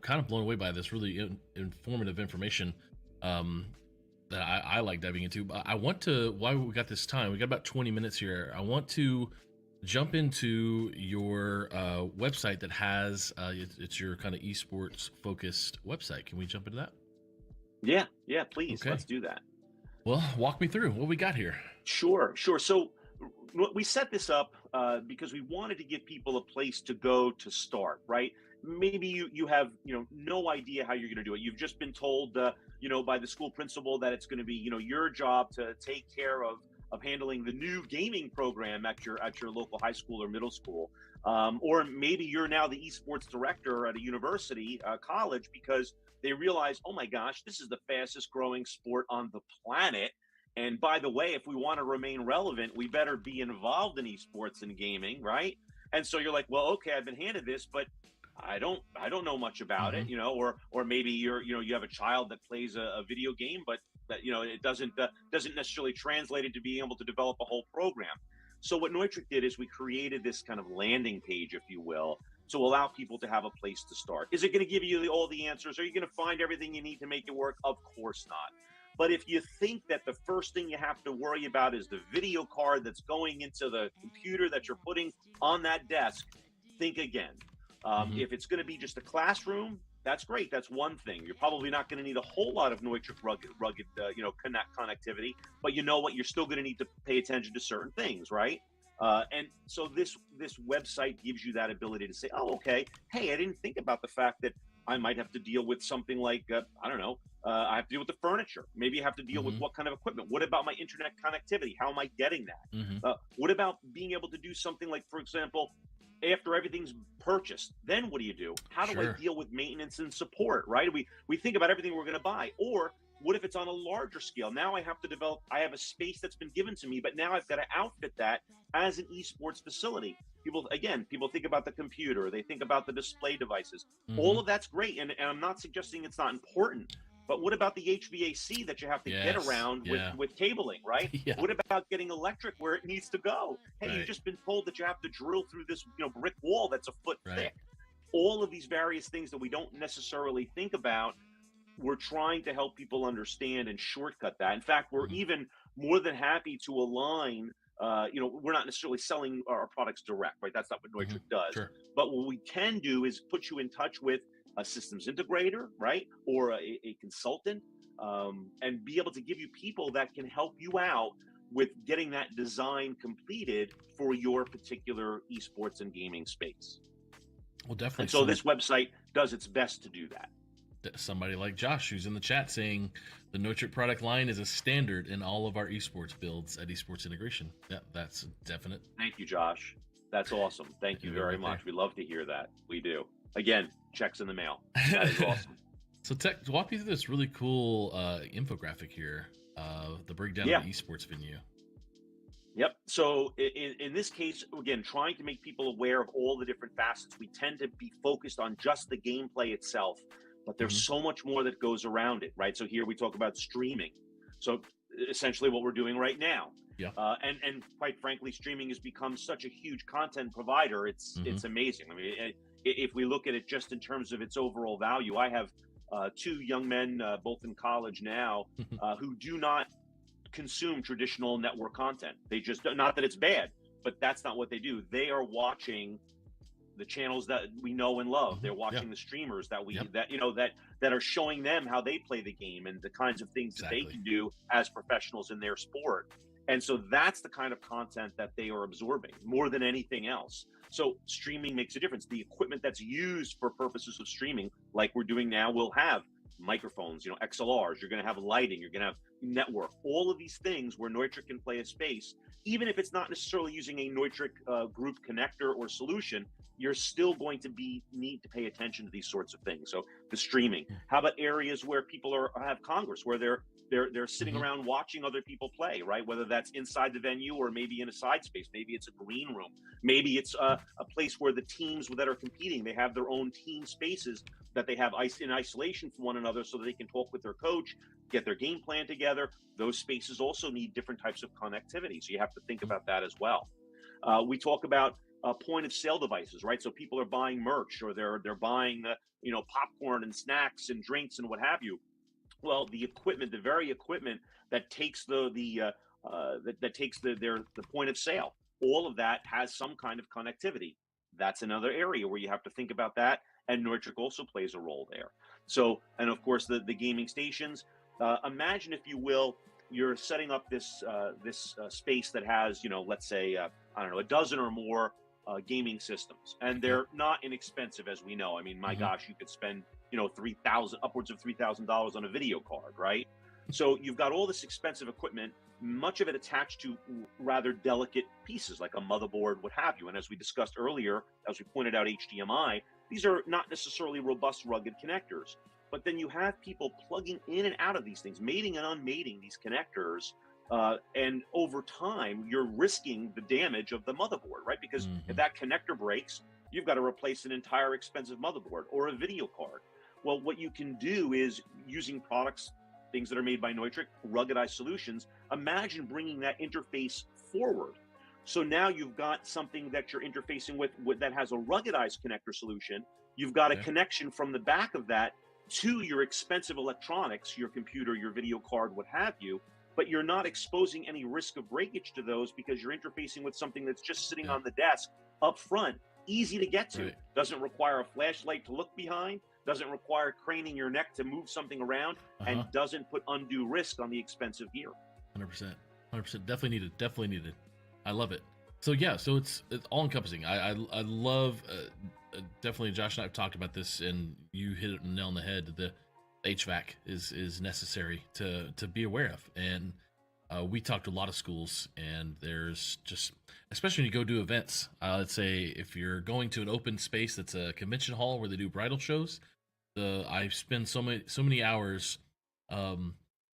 kind of blown away by this really informative information that I like diving into. But I want to, while we got this time, we got about 20 minutes here, I want to jump into your website that has it's your kind of esports focused website. Can we jump into that? Yeah, please. Okay. Let's do that. Well, walk me through what we got here. Sure. So we set this up because we wanted to give people a place to go to start, right? Maybe you have no idea how you're going to do it. You've just been told by the school principal that it's going to be your job to take care of handling the new gaming program at your local high school or middle school, or maybe you're now the esports director at a university, college, because they realize, oh my gosh, this is the fastest growing sport on the planet, and by the way, if we want to remain relevant, we better be involved in esports and gaming, right? And so you're like, well, okay, I've been handed this, but I don't know much about it, or maybe you have a child that plays a video game, but that it doesn't necessarily translate into being able to develop a whole program. So what Neutrik did is we created this kind of landing page, if you will, to allow people to have a place to start. Is it going to give you all the answers? Are you going to find everything you need to make it work? Of course not. But if you think that the first thing you have to worry about is the video card that's going into the computer that you're putting on that desk, think again. If it's going to be just a classroom, that's great. That's one thing. You're probably not going to need a whole lot of Neutrik rugged connectivity, but you know what? You're still going to need to pay attention to certain things, right? And so this website gives you that ability to say, oh, okay, hey, I didn't think about the fact that I might have to deal with something like, I don't know, I have to deal with the furniture. Maybe I have to deal with what kind of equipment. What about my internet connectivity? How am I getting that? What about being able to do something like, for example, after everything's purchased, then what do you do? How do I deal with maintenance and support, right? We think about everything we're going to buy. Or what if it's on a larger scale? Now I have to develop, I have a space that's been given to me, but now I've got to outfit that as an esports facility. People think about the computer, they think about the display devices. All of that's great. And I'm not suggesting it's not important. But what about the HVAC that you have to get around with cabling, right? What about getting electric where it needs to go? Hey, you've just been told that you have to drill through this brick wall that's a foot thick. All of these various things that we don't necessarily think about, we're trying to help people understand and shortcut that. In fact, we're even more than happy to align. We're not necessarily selling our products direct, right? That's not what Neutrik does. But what we can do is put you in touch with a systems integrator, right? Or a consultant and be able to give you people that can help you out with getting that design completed for your particular esports and gaming space. Well, definitely. And so this website does its best to do that. Somebody like Josh, who's in the chat, saying the Neutrik product line is a standard in all of our esports builds at Esports Integration. Yeah, that's definite. Thank you, Josh. That's awesome. Thank you very much. We love to hear that. We do. Again, checks in the mail. That is awesome. So, walk me through this really cool infographic here, the breakdown of the esports venue. Yep. So in this case, again, trying to make people aware of all the different facets, we tend to be focused on just the gameplay itself, but there's so much more that goes around it, right? So here we talk about streaming. So essentially what we're doing right now. Yeah. And quite frankly, streaming has become such a huge content provider. It's amazing. I mean, if we look at it just in terms of its overall value, I have two young men, both in college now, who do not consume traditional network content. They just, not that it's bad, but that's not what they do. They are watching the channels that we know and love. They're watching the streamers that we that are showing them how they play the game and the kinds of things that they can do as professionals in their sport. And so that's the kind of content that they are absorbing more than anything else. So streaming makes a difference. The equipment that's used for purposes of streaming, like we're doing now, will have microphones, XLRs, you're going to have lighting, you're going to have network, all of these things where Neutrik can play a space. Even if it's not necessarily using a Neutrik group connector or solution, you're still going to need to pay attention to these sorts of things. So the streaming. How about areas where people have Congress, where they're sitting around watching other people play, right? Whether that's inside the venue or maybe in a side space, maybe it's a green room, maybe it's a place where the teams that are competing, they have their own team spaces that they have in isolation from one another so that they can talk with their coach, get their game plan together. Those spaces also need different types of connectivity. So you have to think about that as well. We talk about point of sale devices, right? So people are buying merch or they're buying, popcorn and snacks and drinks and what have you. Well, the equipment, the very equipment that takes the point of sale, all of that has some kind of connectivity. That's another area where you have to think about that. And Neutrik also plays a role there. So, and of course, the gaming stations. Imagine, if you will, you're setting up this space that has, let's say, a dozen or more gaming systems, and they're not inexpensive, as we know. I mean, my gosh, you could spend, upwards of $3,000 on a video card, right? So you've got all this expensive equipment, much of it attached to rather delicate pieces like a motherboard, what have you. And as we discussed earlier, as we pointed out, HDMI, these are not necessarily robust, rugged connectors. But then you have people plugging in and out of these things, mating and unmating these connectors. And over time, you're risking the damage of the motherboard, right? Because if that connector breaks, you've got to replace an entire expensive motherboard or a video card. Well, what you can do is, using products, things that are made by Neutrik, ruggedized solutions, imagine bringing that interface forward. So now you've got something that you're interfacing with that has a ruggedized connector solution. You've got a connection from the back of that to your expensive electronics, your computer, your video card, what have you, but you're not exposing any risk of breakage to those because you're interfacing with something that's just sitting on the desk up front, easy to get to. Doesn't require a flashlight to look behind, doesn't require craning your neck to move something around, and doesn't put undue risk on the expensive gear. 100%. Definitely needed. I love it. So yeah, so it's all encompassing. I love, definitely Josh and I have talked about this, and you hit it nail on the head. The HVAC is necessary to be aware of. And we talked to a lot of schools, and there's just, especially when you go do events, let's say if you're going to an open space that's a convention hall where they do bridal shows, I spend so many hours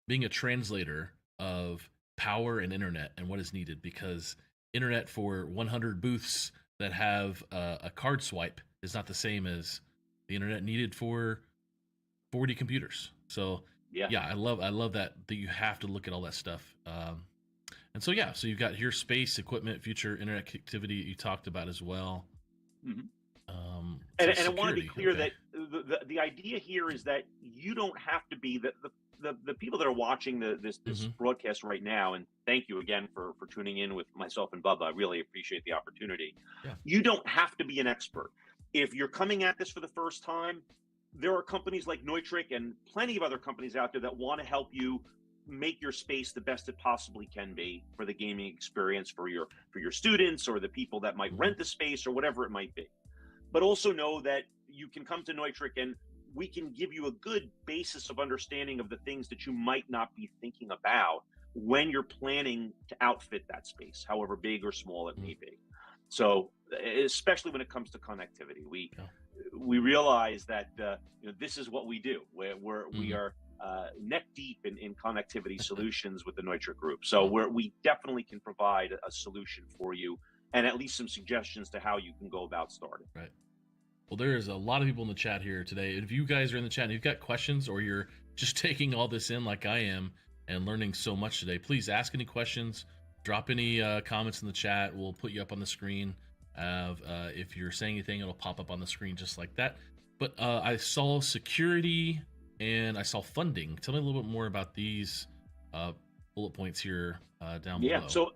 being a translator of power and internet and what is needed, because internet for 100 booths that have a card swipe is not the same as the internet needed for 40 computers. So yeah, I love that you have to look at all that stuff. And so so you've got here space, equipment, future internet connectivity you talked about as well. And I want to be clear that the idea here is that you don't have to be the people that are watching this broadcast right now, and thank you again for tuning in with myself and Bubba. I really appreciate the opportunity. You don't have to be an expert. If you're coming at this for the first time, there are companies like Neutrik and plenty of other companies out there that want to help you make your space the best it possibly can be for the gaming experience for your students or the people that might rent the space or whatever it might be. But also know that you can come to Neutrik and we can give you a good basis of understanding of the things that you might not be thinking about when you're planning to outfit that space, however big or small it may be. So especially when it comes to connectivity, we realize that this is what we do. We are neck deep in connectivity solutions with the Neutrik Group. So we definitely can provide a solution for you and at least some suggestions to how you can go about starting. Right. Well, there's a lot of people in the chat here today. If you guys are in the chat and you've got questions or you're just taking all this in like I am and learning so much today, please ask any questions, drop any comments in the chat. We'll put you up on the screen. If you're saying anything, it'll pop up on the screen just like that. But I saw security and I saw funding. Tell me a little bit more about these bullet points here down below. Yeah, so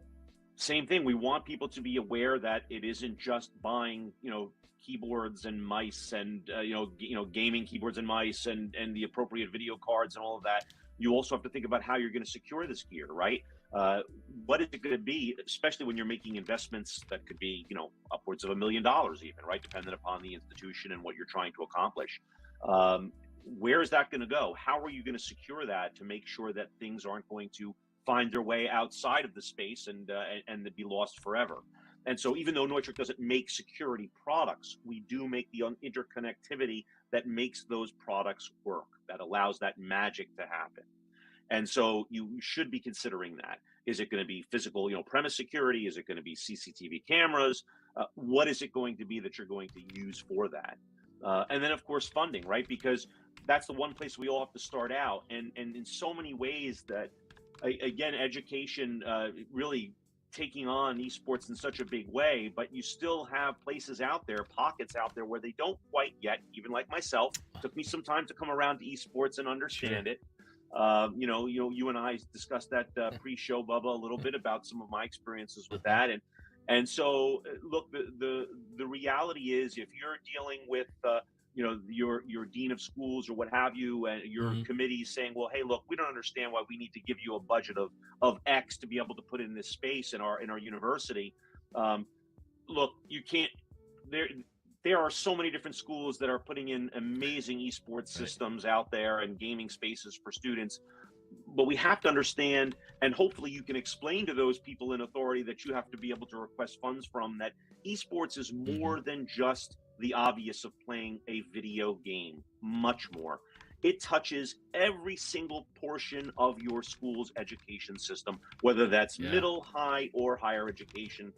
same thing. We want people to be aware that it isn't just buying, keyboards and mice and gaming keyboards and mice and the appropriate video cards and all of that. You also have to think about how you're going to secure this gear, right? What is it going to be, especially when you're making investments that could be, upwards of $1 million even, right? Depending upon the institution and what you're trying to accomplish. Where is that going to go? How are you going to secure that to make sure that things aren't going to find their way outside of the space and be lost forever? And so even though Neutrik doesn't make security products, we do make the interconnectivity that makes those products work, that allows that magic to happen. And so you should be considering that. Is it going to be physical, premise security? Is it going to be CCTV cameras? What is it going to be that you're going to use for that? And then, of course, funding, right? Because that's the one place we all have to start out. And in so many ways that, again, education really taking on esports in such a big way, but you still have places out there, pockets out there where they don't quite yet, even like myself, took me some time to come around to esports and understand it. You and I discussed that pre-show, Bubba, a little bit about some of my experiences with that. And so, look, the reality is if you're dealing with, your dean of schools or what have you, and your committee saying, well, hey, look, we don't understand why we need to give you a budget of X to be able to put in this space in our university. Look, you can't, there are so many different schools that are putting in amazing esports systems out there and gaming spaces for students. But we have to understand, and hopefully you can explain to those people in authority that you have to be able to request funds from, that esports is more than just the obvious of playing a video game, much more. It touches every single portion of your school's education system, whether that's middle, high, or higher education.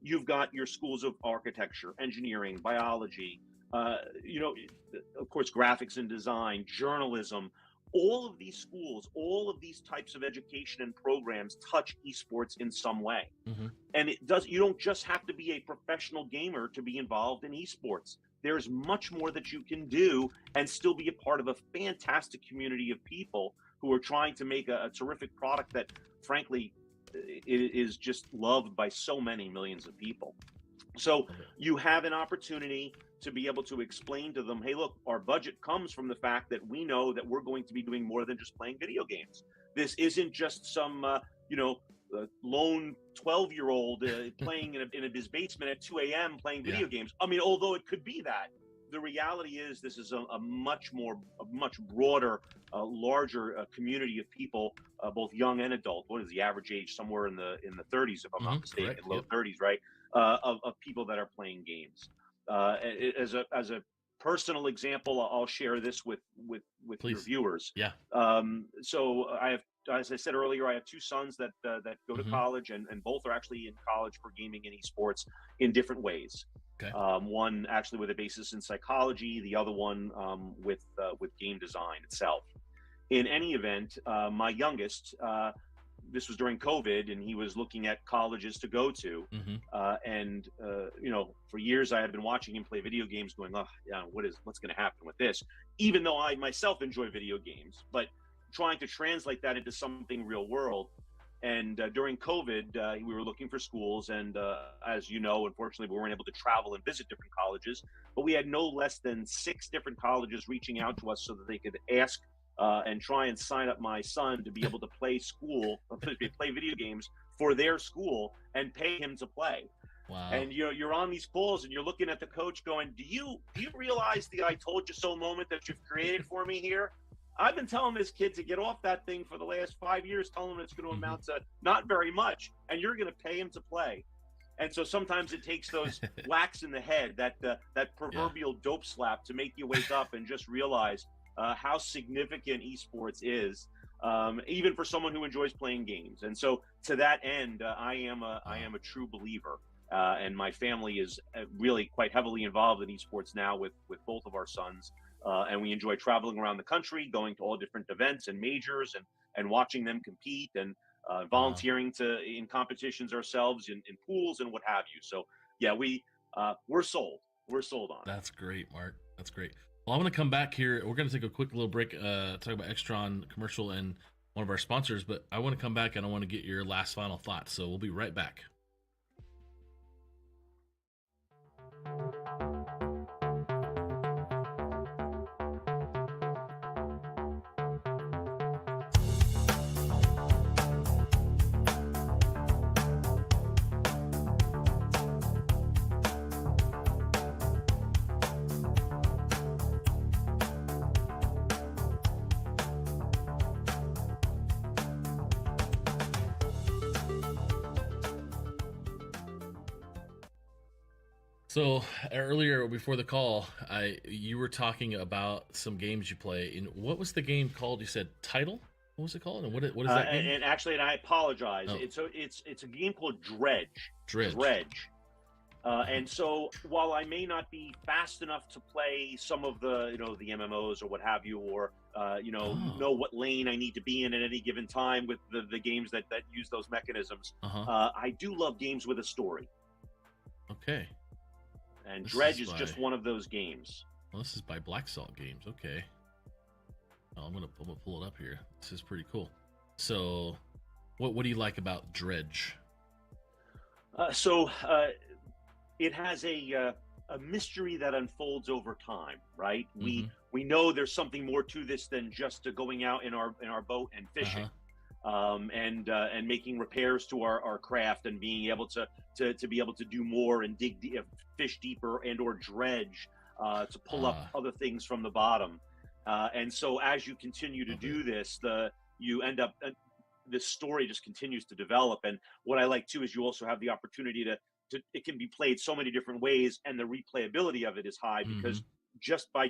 You've got your schools of architecture, engineering, biology, of course, graphics and design, journalism. All of these schools, all of these types of education and programs touch esports in some way. And you don't just have to be a professional gamer to be involved in esports. There's much more that you can do and still be a part of a fantastic community of people who are trying to make a terrific product that, frankly, is just loved by so many millions of people. So you have an opportunity to be able to explain to them, hey, look, our budget comes from the fact that we know that we're going to be doing more than just playing video games. This isn't just some, lone 12-year-old playing in his basement at 2 a.m. playing video games. I mean, although it could be that, the reality is this is a much broader, larger community of people, both young and adult. What is the average age? Somewhere in the 30s, if I'm not mistaken, correct, low 30s, right? Of people that are playing games. As a personal example, I'll share this with your viewers. Yeah. So I have, as I said earlier, I have two sons that go to college, and both are actually in college for gaming and esports in different ways. Okay. One actually with a basis in psychology, the other one with game design itself. In any event, my youngest, this was during COVID, and he was looking at colleges to go to. For years I had been watching him play video games going, what's going to happen with this? Even though I myself enjoy video games, but trying to translate that into something real world. And during COVID, we were looking for schools. And as you know, unfortunately, we weren't able to travel and visit different colleges. But we had no less than 6 different colleges reaching out to us so that they could ask and try and sign up my son to be able to play play video games for their school and pay him to play. Wow. And you're on these calls and you're looking at the coach going, do you realize the "I told you so" moment that you've created for me here? I've been telling this kid to get off that thing for the last 5 years, telling him it's going to amount to not very much, and you're going to pay him to play. And so sometimes it takes those whacks in the head, that proverbial dope slap, to make you wake up and just realize how significant esports is, even for someone who enjoys playing games. And so to that end, I am a true believer. And my family is really quite heavily involved in esports now with both of our sons. And we enjoy traveling around the country, going to all different events and majors, and watching them compete, and volunteering in competitions ourselves in pools and what have you. So yeah, we're sold. We're sold on it. That's great, Mark. That's great. Well, I'm going to come back here. We're going to take a quick little break, talk about Extron commercial and one of our sponsors, but I want to come back and I want to get your last final thoughts. So we'll be right back. So earlier before the call, you were talking about some games you play. And what was the game called? You said Title. What was it called? And what is that game? And actually, and I apologize. Oh. It's a game called Dredge. Dredge. And so while I may not be fast enough to play some of the the MMOs or what have you, or know what lane I need to be in at any given time with the games that use those mechanisms, I do love games with a story. Okay. And Dredge is just one of those games. Well, this is by Black Salt Games. Okay. I'm gonna pull it up here. This is pretty cool. So, what do you like about Dredge? It has a mystery that unfolds over time, right? We know there's something more to this than just going out in our boat and fishing. And making repairs to our craft, and being able to be able to do more and fish deeper and or dredge to pull up other things from the bottom. And so as you continue to do this, you end up this story just continues to develop. And what I like too is you also have the opportunity to it can be played so many different ways, and the replayability of it is high because just by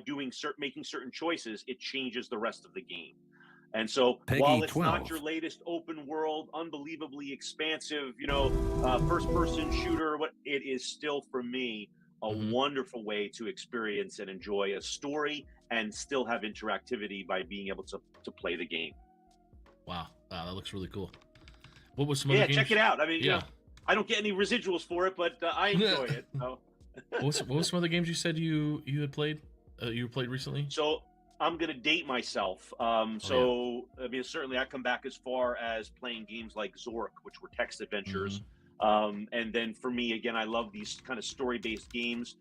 making certain choices, it changes the rest of the game. And so while it's 12. Not your latest open world, unbelievably expansive, first person shooter, it is still for me a wonderful way to experience and enjoy a story and still have interactivity by being able to play the game. Wow, that looks really cool. What was some other games? Check it out. I mean, I don't get any residuals for it, but I enjoy it. So. What was some other games you said you had played? You played recently? So I'm going to date myself. I mean, certainly I come back as far as playing games like Zork, which were text adventures. And then for me, again, I love these kind of story-based games.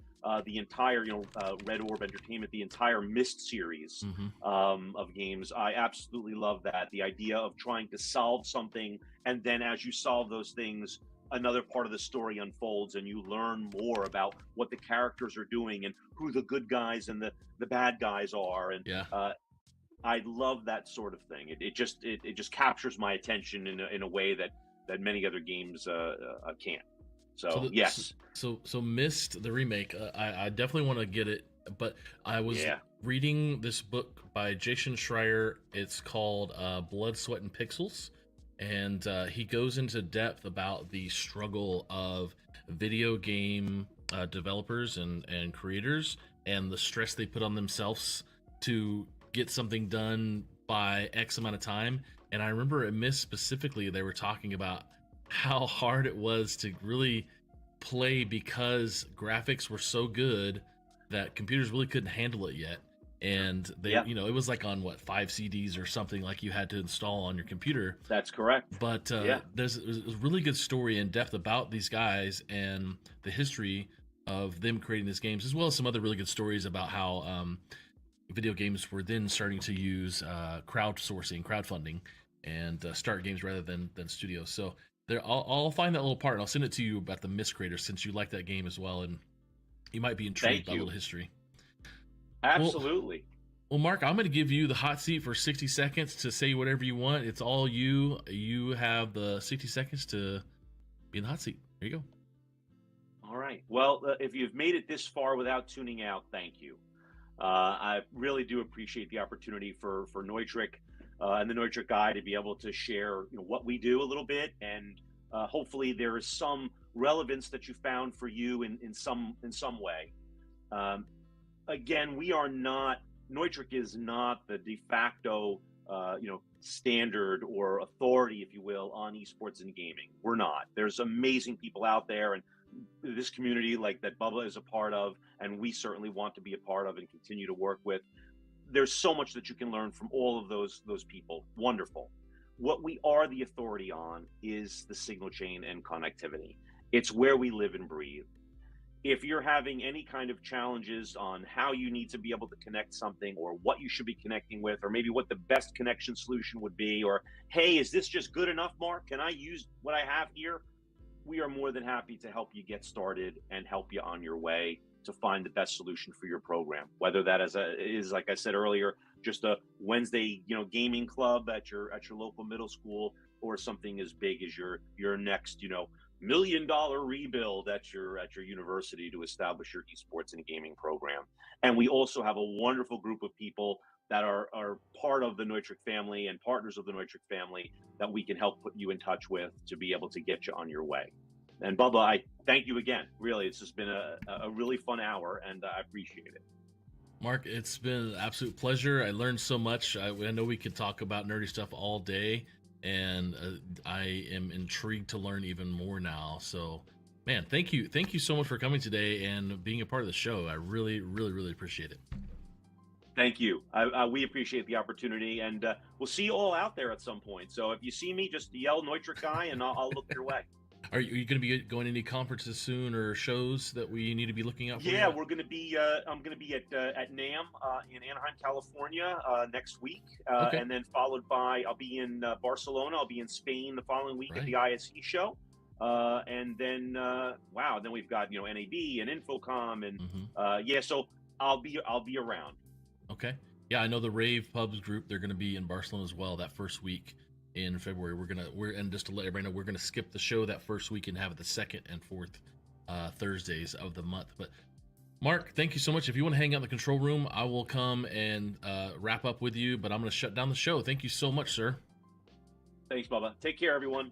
The entire, Red Orb Entertainment, the entire Myst series of games. I absolutely love that. The idea of trying to solve something, and then as you solve those things, another part of the story unfolds, and you learn more about what the characters are doing and who the good guys and the bad guys are. And I love that sort of thing. It just captures my attention in a way that many other games can't. So yes. So Myst, the remake, I definitely want to get it, but I was reading this book by Jason Schreier. It's called Blood, Sweat, and Pixels. And he goes into depth about the struggle of video game developers and creators, and the stress they put on themselves to get something done by X amount of time. And I remember at Myst specifically, they were talking about how hard it was to really play because graphics were so good that computers really couldn't handle it yet. and they, Yeah. it was like on what, 5 CDs or something, like you had to install on your computer. That's correct. But Yeah. there's a really good story in depth about these guys and the history of them creating these games, as well as some other really good stories about how video games were then starting to use crowdfunding, and start games rather than studios. So I'll find that little part and I'll send it to you about the Mist Creator, since you like that game as well, and you might be intrigued Thank by a you. little history. Absolutely. Well, Mark, I'm going to give you the hot seat for 60 seconds to say whatever you want. It's all you. You have the 60 seconds to be in the hot seat. There you go. All right. Well, if you've made it this far without tuning out, thank you. I really do appreciate the opportunity for Neutrik and the Neutrik Guy to be able to share what we do a little bit, and hopefully there is some relevance that you found for you in some way. Again, we are not, Neutrik is not the de facto standard or authority, if you will, on esports and gaming. We're not. There's amazing people out there, and this community like that Bubba is a part of, and we certainly want to be a part of and continue to work with. There's so much that you can learn from all of those people. Wonderful. What we are the authority on is the signal chain and connectivity. It's where we live and breathe. If you're having any kind of challenges on how you need to be able to connect something, or what you should be connecting with, or maybe what the best connection solution would be, or hey, is this just good enough, Mark? Can I use what I have here? We are more than happy to help you get started and help you on your way to find the best solution for your program. Whether that is like I said earlier, just a Wednesday, gaming club at your local middle school, or something as big as your next, $1 million rebuild at your university to establish your esports and gaming program. And we also have a wonderful group of people that are part of the Neutrik family and partners of the Neutrik family that we can help put you in touch with to be able to get you on your way. And Bubba, I thank you again. Really, it's just been a really fun hour, and I appreciate it. Mark, it's been an absolute pleasure. I learned so much. I know we could talk about nerdy stuff all day, and I am intrigued to learn even more now. So, man, thank you so much for coming today and being a part of the show. I really, really, really appreciate it. Thank you. We appreciate the opportunity, and we'll see you all out there at some point. So if you see me, just yell Neutrik Guy, and I'll look your way. Are you going to be going to any conferences soon, or shows that we need to be looking out for? Yeah, we're going to be. I'm going to be at NAMM in Anaheim, California next week, Okay. and then followed by I'll be in Barcelona. I'll be in Spain the following week at the ISE show, and then then we've got NAB and Infocom, and yeah. So I'll be around. Okay. Yeah, I know the rAVe Pubs group. They're going to be in Barcelona as well that first week in February. And just to let everybody know, we're gonna skip the show that first week and have it the second and fourth Thursdays of the month. But Mark, thank you so much. If you want to hang out in the control room, I will come and wrap up with you, but I'm going to shut down the show. Thank you so much, sir. Thanks, Bubba. Take care, everyone.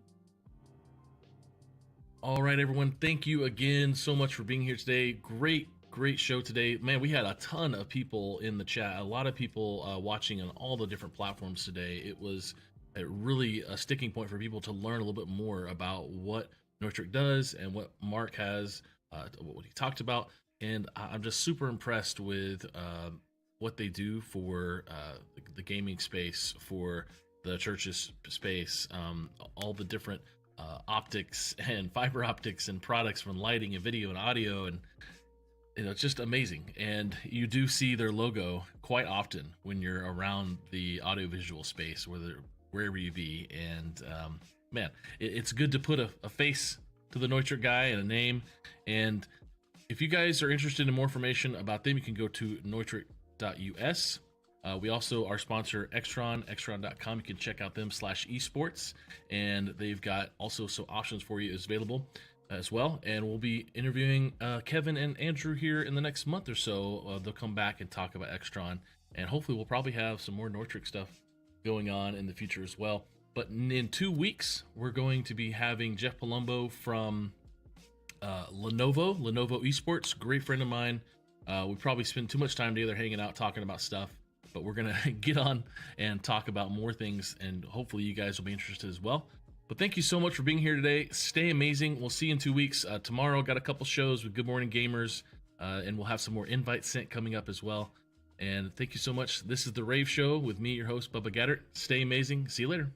All right, everyone. Thank you again so much for being here today. Great show today. Man, we had a ton of people in the chat, a lot of people watching on all the different platforms today. It was really a sticking point for people to learn a little bit more about what Neutrik does and what Mark has, what he talked about. And I'm just super impressed with what they do for the gaming space, for the church's space, all the different optics and fiber optics and products from lighting and video and audio, and it's just amazing. And you do see their logo quite often when you're around the audiovisual space, where rAVe, and man, it's good to put a face to the Neutrik Guy and a name. And if you guys are interested in more information about them, you can go to neutrik.us. We also our sponsor extron.com. You can check out them /esports, and they've got also some options for you is available as well. And we'll be interviewing Kevin and Andrew here in the next month or so. They'll come back and talk about Extron, and hopefully we'll probably have some more Neutrik stuff going on in the future as well. But in 2 weeks, we're going to be having Jeff Palumbo from Lenovo Esports, great friend of mine. We probably spend too much time together hanging out, talking about stuff, but we're going to get on and talk about more things, and hopefully you guys will be interested as well. But thank you so much for being here today. Stay amazing. We'll see you in 2 weeks. Tomorrow, got a couple shows with Good Morning Gamers, and we'll have some more invites sent coming up as well. And thank you so much. This is the rAVe Show with me, your host, Bubba Gaeddert. Stay amazing. See you later.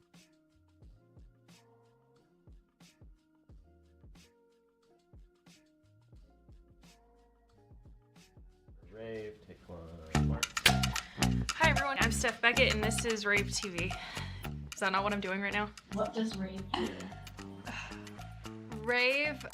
rAVe, take one, Mark. Hi everyone, I'm Steph Beckett and this is rAVe TV. Is that not what I'm doing right now? What does rAVe do? rAVe.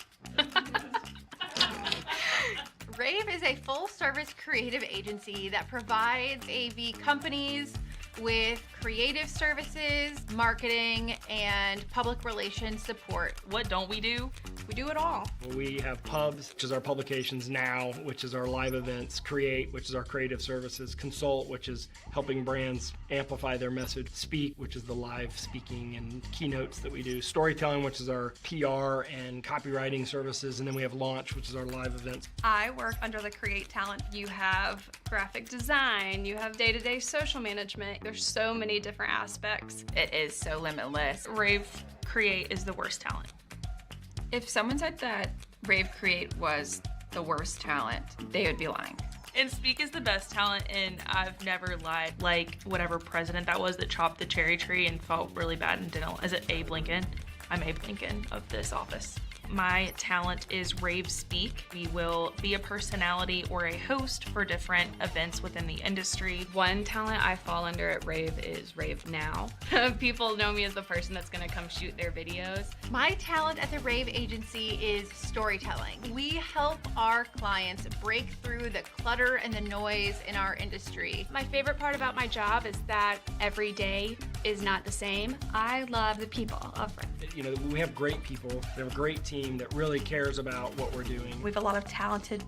rAVe is a full-service creative agency that provides AV companies with creative services, marketing, and public relations support. What don't we do? We do it all. We have Pubs, which is our publications now, which is our live events, Create, which is our creative services, Consult, which is helping brands amplify their message, Speak, which is the live speaking and keynotes that we do, Storytelling, which is our PR and copywriting services, and then we have Launch, which is our live events. I work under the Create talent. You have graphic design, you have day-to-day social management. There's so many different aspects. It is so limitless. rAVe Create is the worst talent. If someone said that rAVe Create was the worst talent, they would be lying. And Speak is the best talent, and I've never lied. Like whatever president that was that chopped the cherry tree and felt really bad and didn't. Is it Abe Lincoln? I'm Abe Lincoln of this office. My talent is rAVe Speak. We will be a personality or a host for different events within the industry. One talent I fall under at rAVe is rAVe Now. People know me as the person that's gonna come shoot their videos. My talent at the rAVe agency is storytelling. We help our clients break through the clutter and the noise in our industry. My favorite part about my job is that every day is not the same. I love the people of rAVe. You know, we have great people, we have a great team that really cares about what we're doing. We have a lot of talented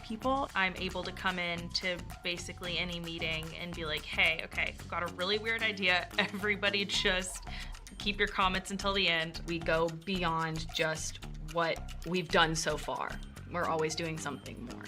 people. I'm able to come in to basically any meeting and be like, hey, okay, I've got a really weird idea. Everybody just keep your comments until the end. We go beyond just what we've done so far. We're always doing something more.